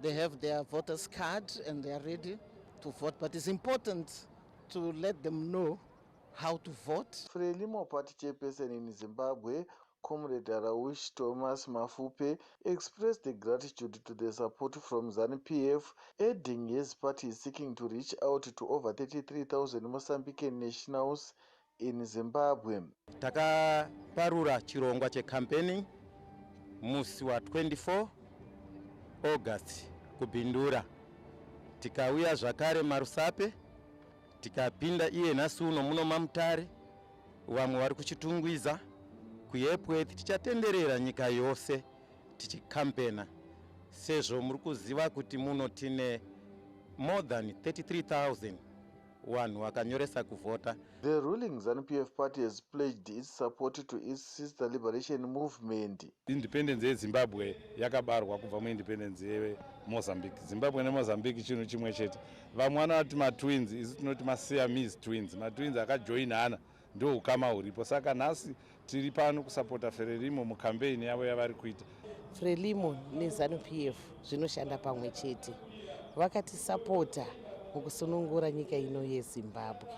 They have their voters card and they are ready to vote, but it's important to let them know how to vote.
Frelimo party chairperson in Zimbabwe, Comrade Araush Thomas Mafupe, expressed gratitude to the support from ZANU-PF, adding his party is seeking to reach out to over 33,000 Mozambican nationals in Zimbabwe.
Takaparura chirongwa checampaigning musi wa 24 August kubindura. Tikauya zvakare Marusape, tikapinda iye nhasi uno muno maMutare, vamwe vari kuchitungwiza kuEpworth. Tichatenderera nyika yose tichikampena, sezvo muri kuziva kuti muno tine more than 33,000 vanhu vakanyoresa kuvhota.
The ruling ZANU-PF party has pledged its support to its sister liberation movement.
Independence yeZimbabwe yakabarwa kubva muindependence yeMozambique. Zimbabwe neMozambique chinhu chimwe chete. Vamwe vanoti matwins, isu tinoti maSiamese twins. Matwins akajoinana ndio ukama huripo. Saka nhasi tiri pano kusapota Frelimo mucampaign yavo yavari kuita.
Frelimo neZANU-PF zvinoshanda pamwe chete. Vakatisapota mukusunungura nyika ino yeZimbabwe.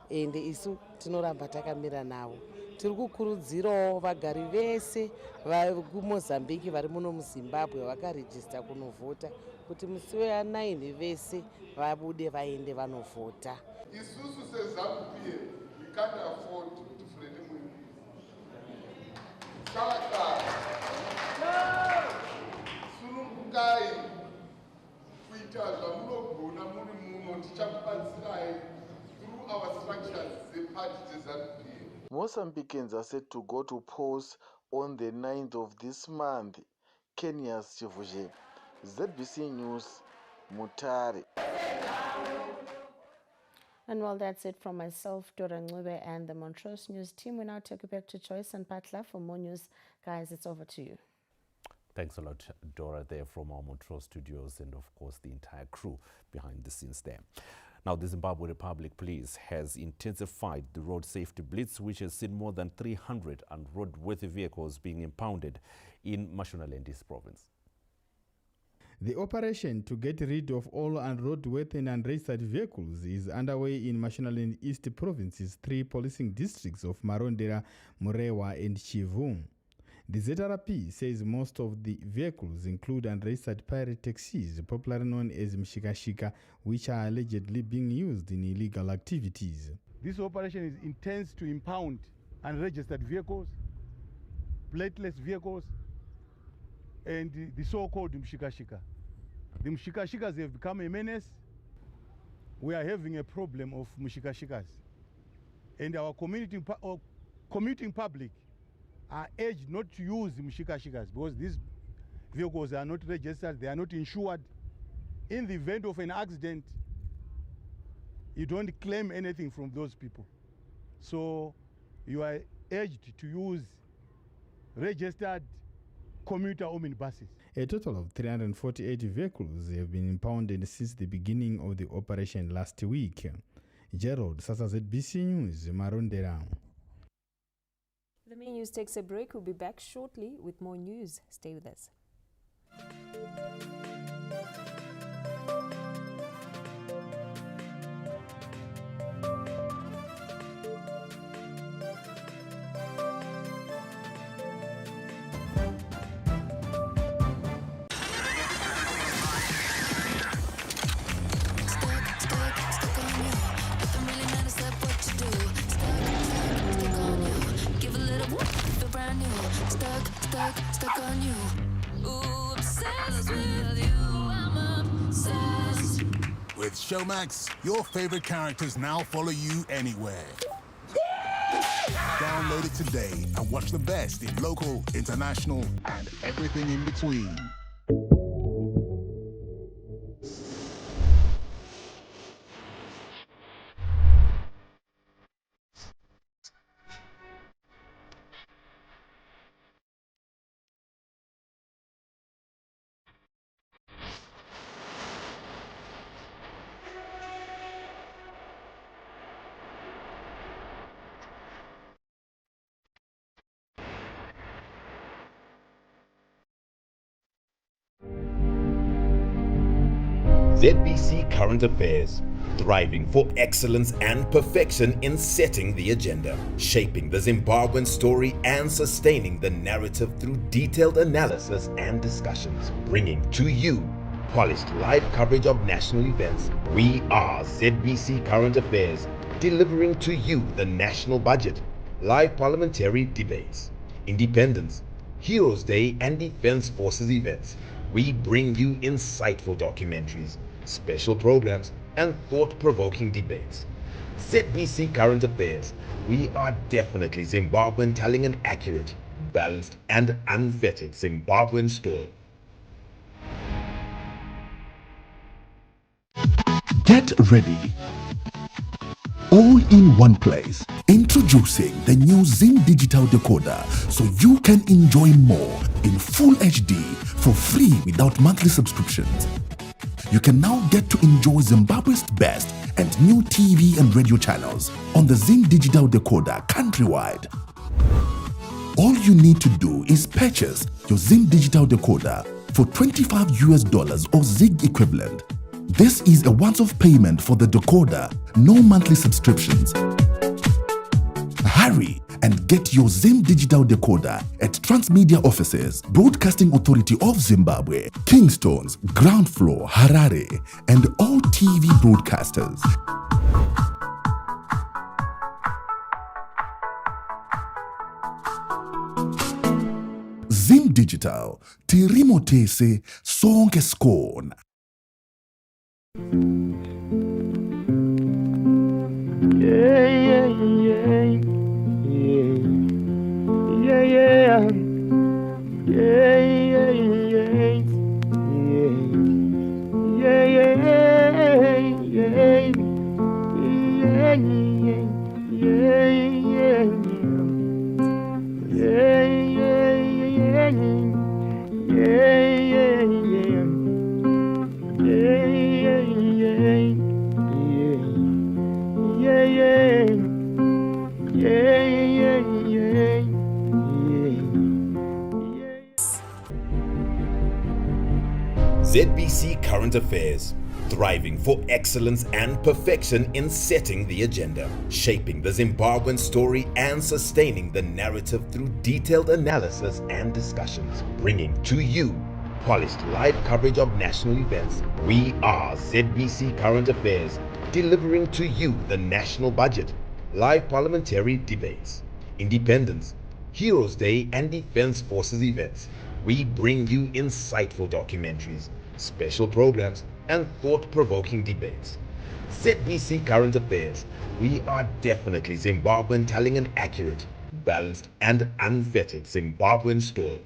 Ende isu tinoramba takamira navo. Tiri kukurudzirawo vagari vese vakuMozambique vari muno muZimbabwe vakarejista kunovhota kuti musi wa9 vese vabude vaende vanovhota.
Isusu seZANU-PF, we can't afford to Frelimo.
Mozambicans are set to go to polls on the 9th of this month. Kenya's Chivuje. ZBC News, Mutare.
And well, that's it from myself, Dora Ngube, and the Montrose News team. We now take you back to Joyce and Patla for more news. Guys, it's over to you.
Thanks a lot, Dora, there from our Montrose studios, and of course the entire crew behind the scenes there. Now, the Zimbabwe Republic Police has intensified the road safety blitz, which has seen more than 300 unroadworthy vehicles being impounded in Mashonalandis province.
The operation to get rid of all unroadworthy and unregistered vehicles is underway in Mashonaland East Province's 3 policing districts of Marondera, Murewa and Chivu. The ZRP says most of the vehicles include unregistered pirate taxis, popularly known as mshikashika, which are allegedly being used in illegal activities.
This operation is intends to impound unregistered vehicles, plateless vehicles, and the so-called mshikashika. The mshikashikas have become a menace. We are having a problem of mshikashikas. And our commuting public are urged not to use mshikashikas because these vehicles are not registered, they are not insured. In the event of an accident, you don't claim anything from those people. So you are urged to use registered commuter omnibuses.
A total of 348 vehicles have been impounded since the beginning of the operation last week. Gerald Sasa, ZBC News, Marondera.
The main news takes a break. We'll be back shortly with more news. Stay with us.
Stuck on you. Ooh, obsessed with you. I'm obsessed.
With Showmax, your favorite characters now follow you anywhere. Download it today and watch the best in local, international, and everything in between.
ZBC Current Affairs, thriving for excellence and perfection in setting the agenda, shaping the Zimbabwean story and sustaining the narrative through detailed analysis and discussions, bringing to you polished live coverage of national events. We are ZBC Current Affairs, delivering to you the national budget, live parliamentary debates, independence, Heroes Day and Defense Forces events. We bring you insightful documentaries, special programs, and thought-provoking debates. ZBC Current Affairs. We are definitely Zimbabwean, telling an accurate, balanced, and unfettered Zimbabwean story.
Get ready. All in one place. Introducing the new Zim Digital Decoder so you can enjoy more in full HD for free without monthly subscriptions. You can now get to enjoy Zimbabwe's best and new TV and radio channels on the Zim Digital Decoder countrywide. All you need to do is purchase your Zim Digital Decoder for $25 or Zig equivalent. This is a once-off payment for the decoder, no monthly subscriptions. Hurry and get your Zim Digital Decoder at Transmedia Offices, Broadcasting Authority of Zimbabwe, Kingstones, Ground Floor, Harare, and all TV broadcasters. Zim Digital, tirimotese sonke skona.
Yeah.
ZBC Current Affairs, thriving for excellence and perfection in setting the agenda, shaping the Zimbabwean story and sustaining the narrative through detailed analysis and discussions, bringing to you polished live coverage of national events. We are ZBC Current Affairs, delivering to you the national budget, live parliamentary debates, independence, Heroes Day and Defense Forces events. We bring you insightful documentaries, special programs, and thought-provoking debates. ZBC Current Affairs. We are definitely Zimbabwean, telling an accurate, balanced, and unfettered Zimbabwean story.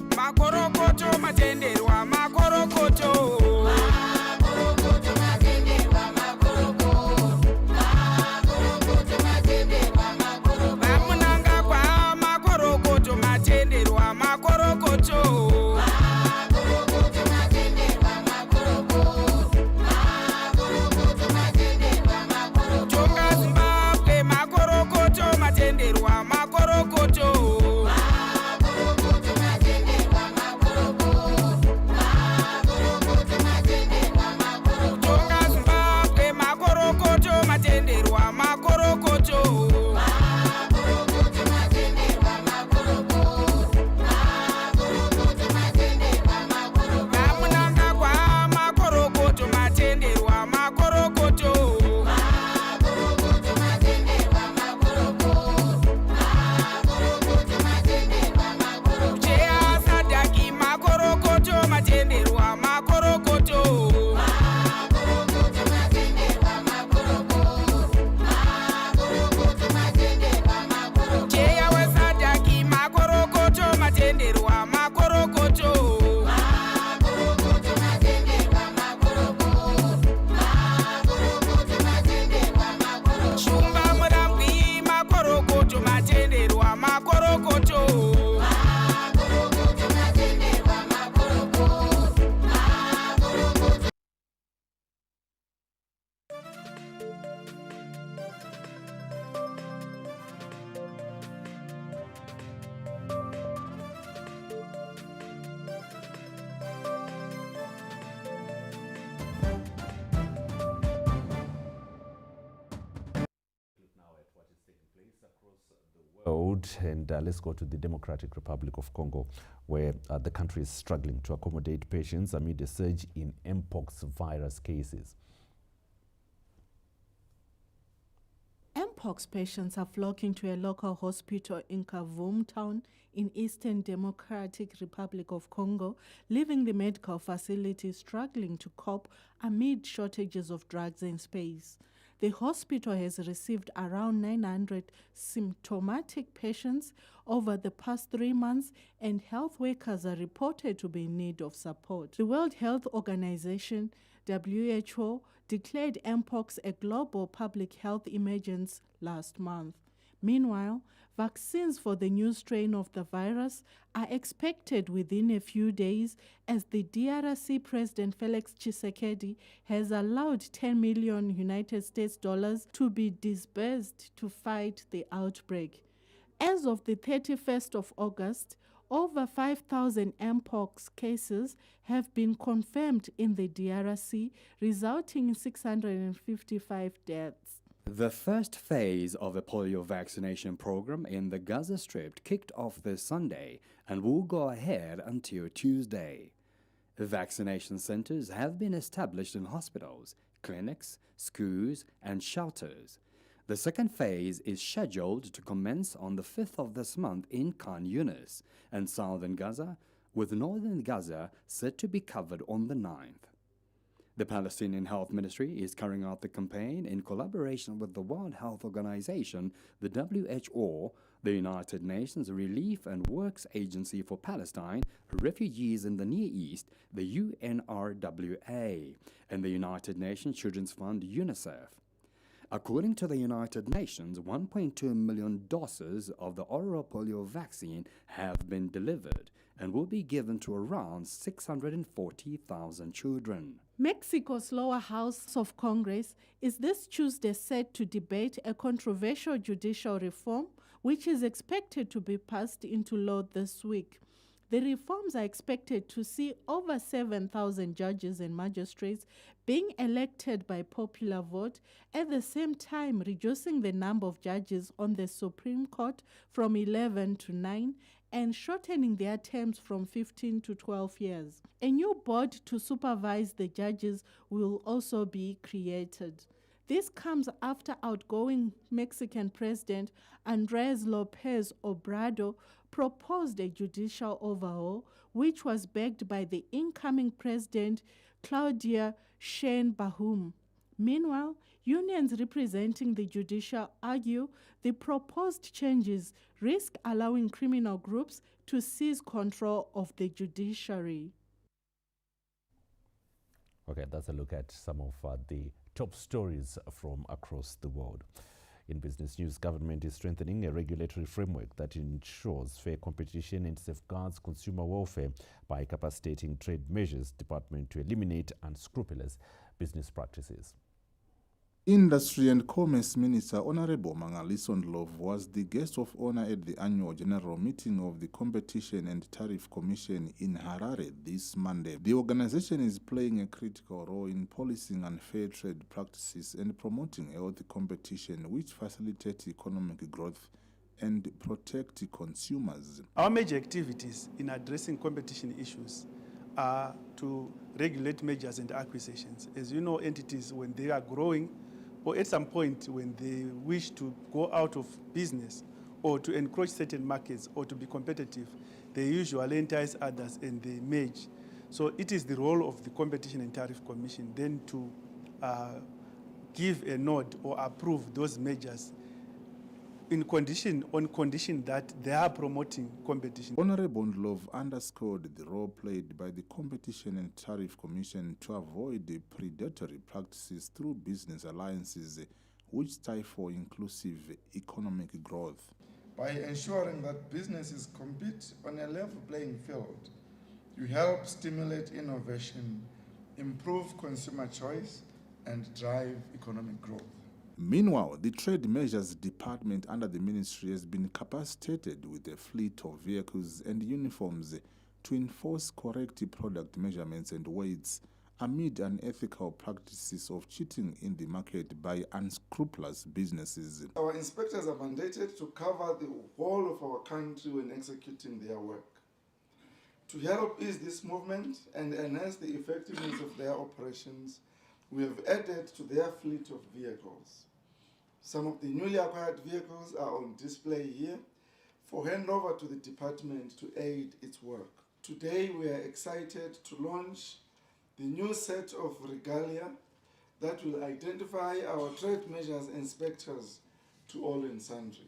Makorokoto matenderwa makorokoto.
And let's go to the Democratic Republic of Congo, where the country is struggling to accommodate patients amid a surge in Mpox virus cases.
Mpox patients are flocking to a local hospital in Kavumu town in Eastern Democratic Republic of Congo, leaving the medical facility struggling to cope amid shortages of drugs and space. The hospital has received around 900 symptomatic patients over the past 3 months, and health workers are reported to be in need of support. The World Health Organization, WHO, declared Mpox a global public health emergency last month. Meanwhile, vaccines for the new strain of the virus are expected within a few days, as the DRC President Felix Tshisekedi has allowed $10 million United States to be disbursed to fight the outbreak. As of the 31st of August, over 5,000 Mpox cases have been confirmed in the DRC, resulting in 655 deaths.
The first phase of the polio vaccination program in the Gaza Strip kicked off this Sunday and will go ahead until Tuesday. Vaccination centers have been established in hospitals, clinics, schools, and shelters. The second phase is scheduled to commence on the 5th of this month in Khan Yunis and southern Gaza, with northern Gaza set to be covered on the 9th. The Palestinian Health Ministry is carrying out the campaign in collaboration with the World Health Organization, the WHO, the United Nations Relief and Works Agency for Palestine, Refugees in the Near East, the UNRWA, and the United Nations Children's Fund, UNICEF. According to the United Nations, 1.2 million doses of the oral polio vaccine have been delivered and will be given to around 640,000 children.
Mexico's lower house of Congress is this Tuesday set to debate a controversial judicial reform which is expected to be passed into law this week. The reforms are expected to see over 7,000 judges and magistrates being elected by popular vote, at the same time reducing the number of judges on the Supreme Court from 11 to 9 and shortening their terms from 15 to 12 years. A new board to supervise the judges will also be created. This comes after outgoing Mexican President Andrés López Obrador proposed a judicial overhaul, which was backed by the incoming President Claudia Sheinbaum. Meanwhile, unions representing the judicial argue the proposed changes risk allowing criminal groups to seize control of the judiciary.
Okay, that's a look at some of the top stories from across the world. In business news, government is strengthening a regulatory framework that ensures fair competition and safeguards consumer welfare by capacitating trade measures department to eliminate unscrupulous business practices.
Industry and Commerce Minister Honorable Mangaliso Ndlovu was the guest of honor at the annual general meeting of the Competition and Tariff Commission in Harare this Monday. The organization is playing a critical role in policing unfair trade practices and promoting healthy competition which facilitates economic growth and protect consumers.
Our major activities in addressing competition issues are to regulate mergers and acquisitions. As you know, entities, when they are growing, or at some point when they wish to go out of business or to encroach certain markets or to be competitive, they usually entice others and they merge. So it is the role of the Competition and Tariff Commission then to give a nod or approve those measures on condition that they are promoting competition.
Honorable Ndlovu underscored the role played by the Competition and Tariff Commission to avoid the predatory practices through business alliances which stifle inclusive economic growth.
By ensuring that businesses compete on a level playing field, you help stimulate innovation, improve consumer choice, and drive economic growth.
Meanwhile, the Trade Measures Department under the ministry has been capacitated with a fleet of vehicles and uniforms to enforce correct product measurements and weights amid unethical practices of cheating in the market by unscrupulous businesses.
Our inspectors are mandated to cover the whole of our country when executing their work. To help ease this movement and enhance the effectiveness of their operations, we have added to their fleet of vehicles. Some of the newly acquired vehicles are on display here for handover to the department to aid its work. Today we are excited to launch the new set of regalia that will identify our trade measures inspectors to all and sundry.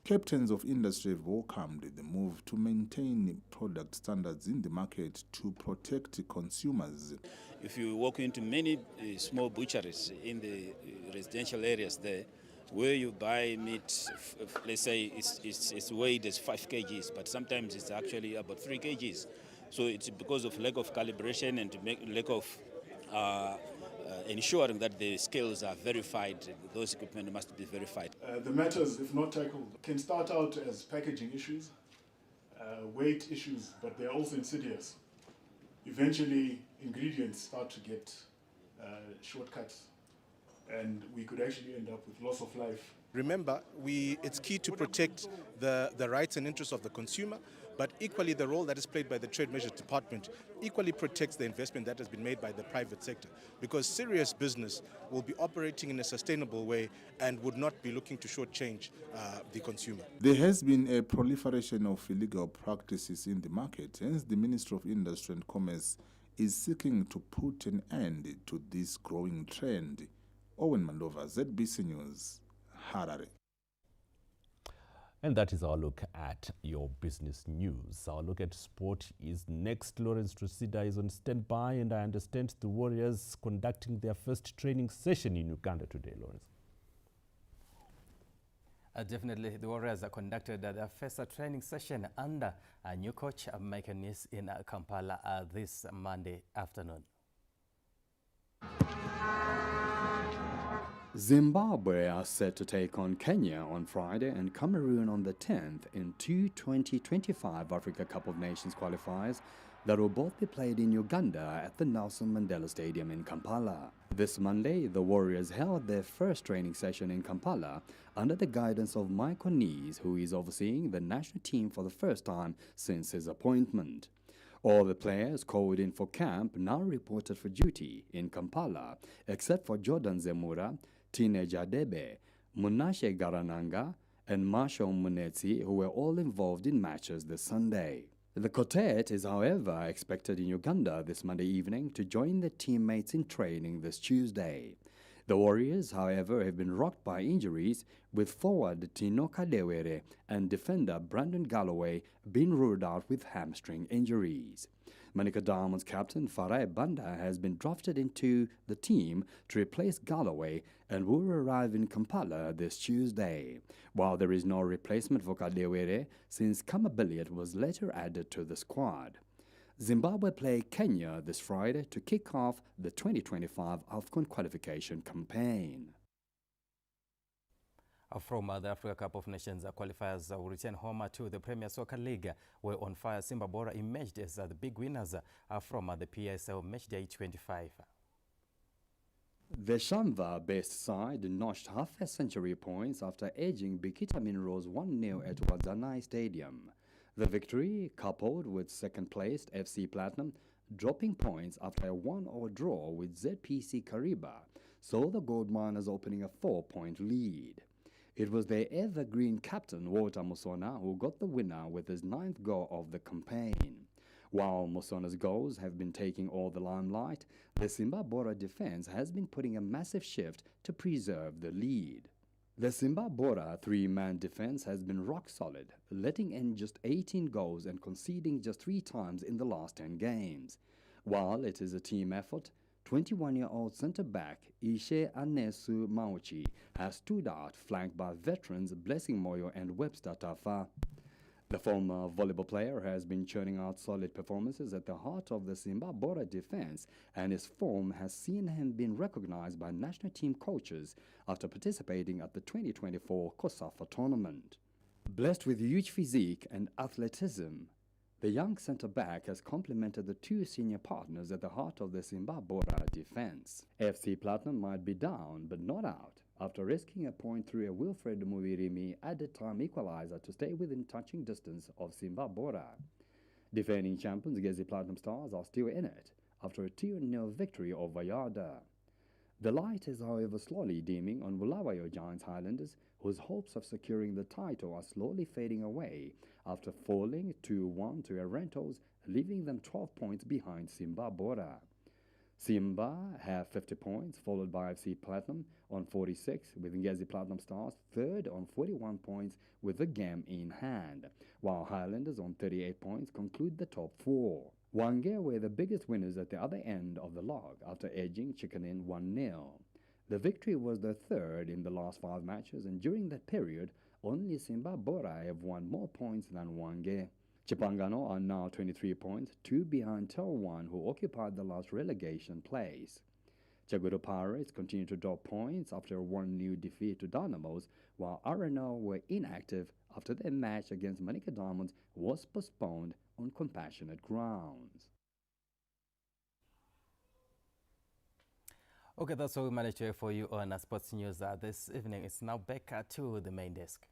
Captains of industry have welcomed the move to maintain product standards in the market to protect consumers.
If you walk into many small butcheries in the residential areas there, where you buy meat, let's say it's weighed as 5 kgs, but sometimes it's actually about 3 kgs. So it's because of lack of calibration and lack of ensuring that the scales are verified. Those equipment must be verified.
The matters, if not tackled, can start out as packaging issues, weight issues, but they're also insidious. Eventually, ingredients start to get shortcuts, and we could actually end up with loss of life.
Remember, it's key to protect the rights and interests of the consumer, but equally the role that is played by the Trade Measures Department equally protects the investment that has been made by the private sector, because serious business will be operating in a sustainable way and would not be looking to shortchange the consumer.
There has been a proliferation of illegal practices in the market, hence the Ministry of Industry and Commerce is seeking to put an end to this growing trend. Owen Mandova, ZBC News, Harare.
And that is our look at your business news. Our look at sport is next. Lawrence Trusida is on standby, and I understand the Warriors conducting their first training session in Uganda today, Lawrence.
Definitely, the Warriors conducted their first training session under new coach Michael Nis in Kampala this Monday afternoon.
Zimbabwe are set to take on Kenya on Friday and Cameroon on the 10th in two 2025 Africa Cup of Nations qualifiers that will both be played in Uganda at the Nelson Mandela Stadium in Kampala. This Monday, the Warriors held their first training session in Kampala under the guidance of Michael Nis, who is overseeing the national team for the first time since his appointment. All the players called in for camp now reported for duty in Kampala, except for Jordan Zemura, Tine Jadebe, Munashe Garananga, and Marshall Munetsi, who were all involved in matches this Sunday. The quartet is, however, expected in Uganda this Monday evening to join their teammates in training this Tuesday. The Warriors, however, have been rocked by injuries, with forward Tino Kadewere and defender Brandon Galloway being ruled out with hamstring injuries. Monica Diamonds captain Farai Banda has been drafted into the team to replace Galloway and will arrive in Kampala this Tuesday, while there is no replacement for Kadewere since Kamabiliet was later added to the squad. Zimbabwe play Kenya this Friday to kick off the 2025 AFCON qualification campaign.
From the Africa Cup of Nations qualifiers will return home to the Premier Soccer League, where on fire Simba Bora emerged as the big winners from the PSL Matchday 25.
The Shamva-based side notched half-a-century points after edging Bikita Minerals 1-0 at Wazanai Stadium. The victory, coupled with second-placed FC Platinum, dropping points after a 1-1 draw with ZPC Kariba, saw the Gold Miners opening a 4-point lead. It was their evergreen captain, Walter Musona, who got the winner with his 9th goal of the campaign. While Musona's goals have been taking all the limelight, the Simba Bora defense has been putting a massive shift to preserve the lead. The Simba Bora three-man defense has been rock solid, letting in just 18 goals and conceding just 3 times in the last 10 games. While it is a team effort, 21-year-old centre-back Ishe Anesu Mauchi has stood out, flanked by veterans Blessing Moyo and Webster Tafa. The former volleyball player has been churning out solid performances at the heart of the Simba Bora defense, and his form has seen him being recognized by national team coaches after participating at the 2024 COSAFA tournament. Blessed with huge physique and athleticism, the young centre-back has complemented the 2 senior partners at the heart of the Simba Bora defense. FC Platinum might be down, but not out, after risking a point through a Wilfred Muvirimi added-time equalizer to stay within touching distance of Simba Bora. Defending champions Gezi Platinum Stars are still in it, after a 2-0 victory over Yada. The light is, however, slowly dimming on Bulawayo Giants Highlanders, whose hopes of securing the title are slowly fading away after falling 2-1 to Arentos, leaving them 12 points behind Simba Bora. Simba have 50 points, followed by FC Platinum on 46, with Ngezi Platinum Stars third on 41 points with the game in hand, while Highlanders on 38 points conclude the top 4. Wange were the biggest winners at the other end of the log after edging Chikanin 1-0. The victory was their third in the last 5 matches, and during that period, only Simba Bora have won more points than Wange. Chipangano are now 23 points, 2 behind Tel1, who occupied the last relegation place. Chaguru Pirates continue to drop points after a 1-0 defeat to Dynamos, while RNL were inactive after their match against Monica Diamonds was postponed on compassionate grounds.
Okay, that's all we managed to have for you on Sports News this evening. It's now back to the main desk.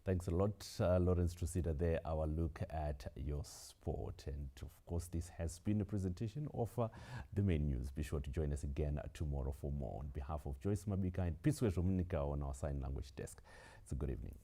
Thanks a lot, Lawrence Trusida there, our look at your sport. And of course, this has been a presentation of the main news. Be sure to join us again tomorrow for more. On behalf of Joyce Mabika and Piswe Romunika on our sign language desk, it's a good evening.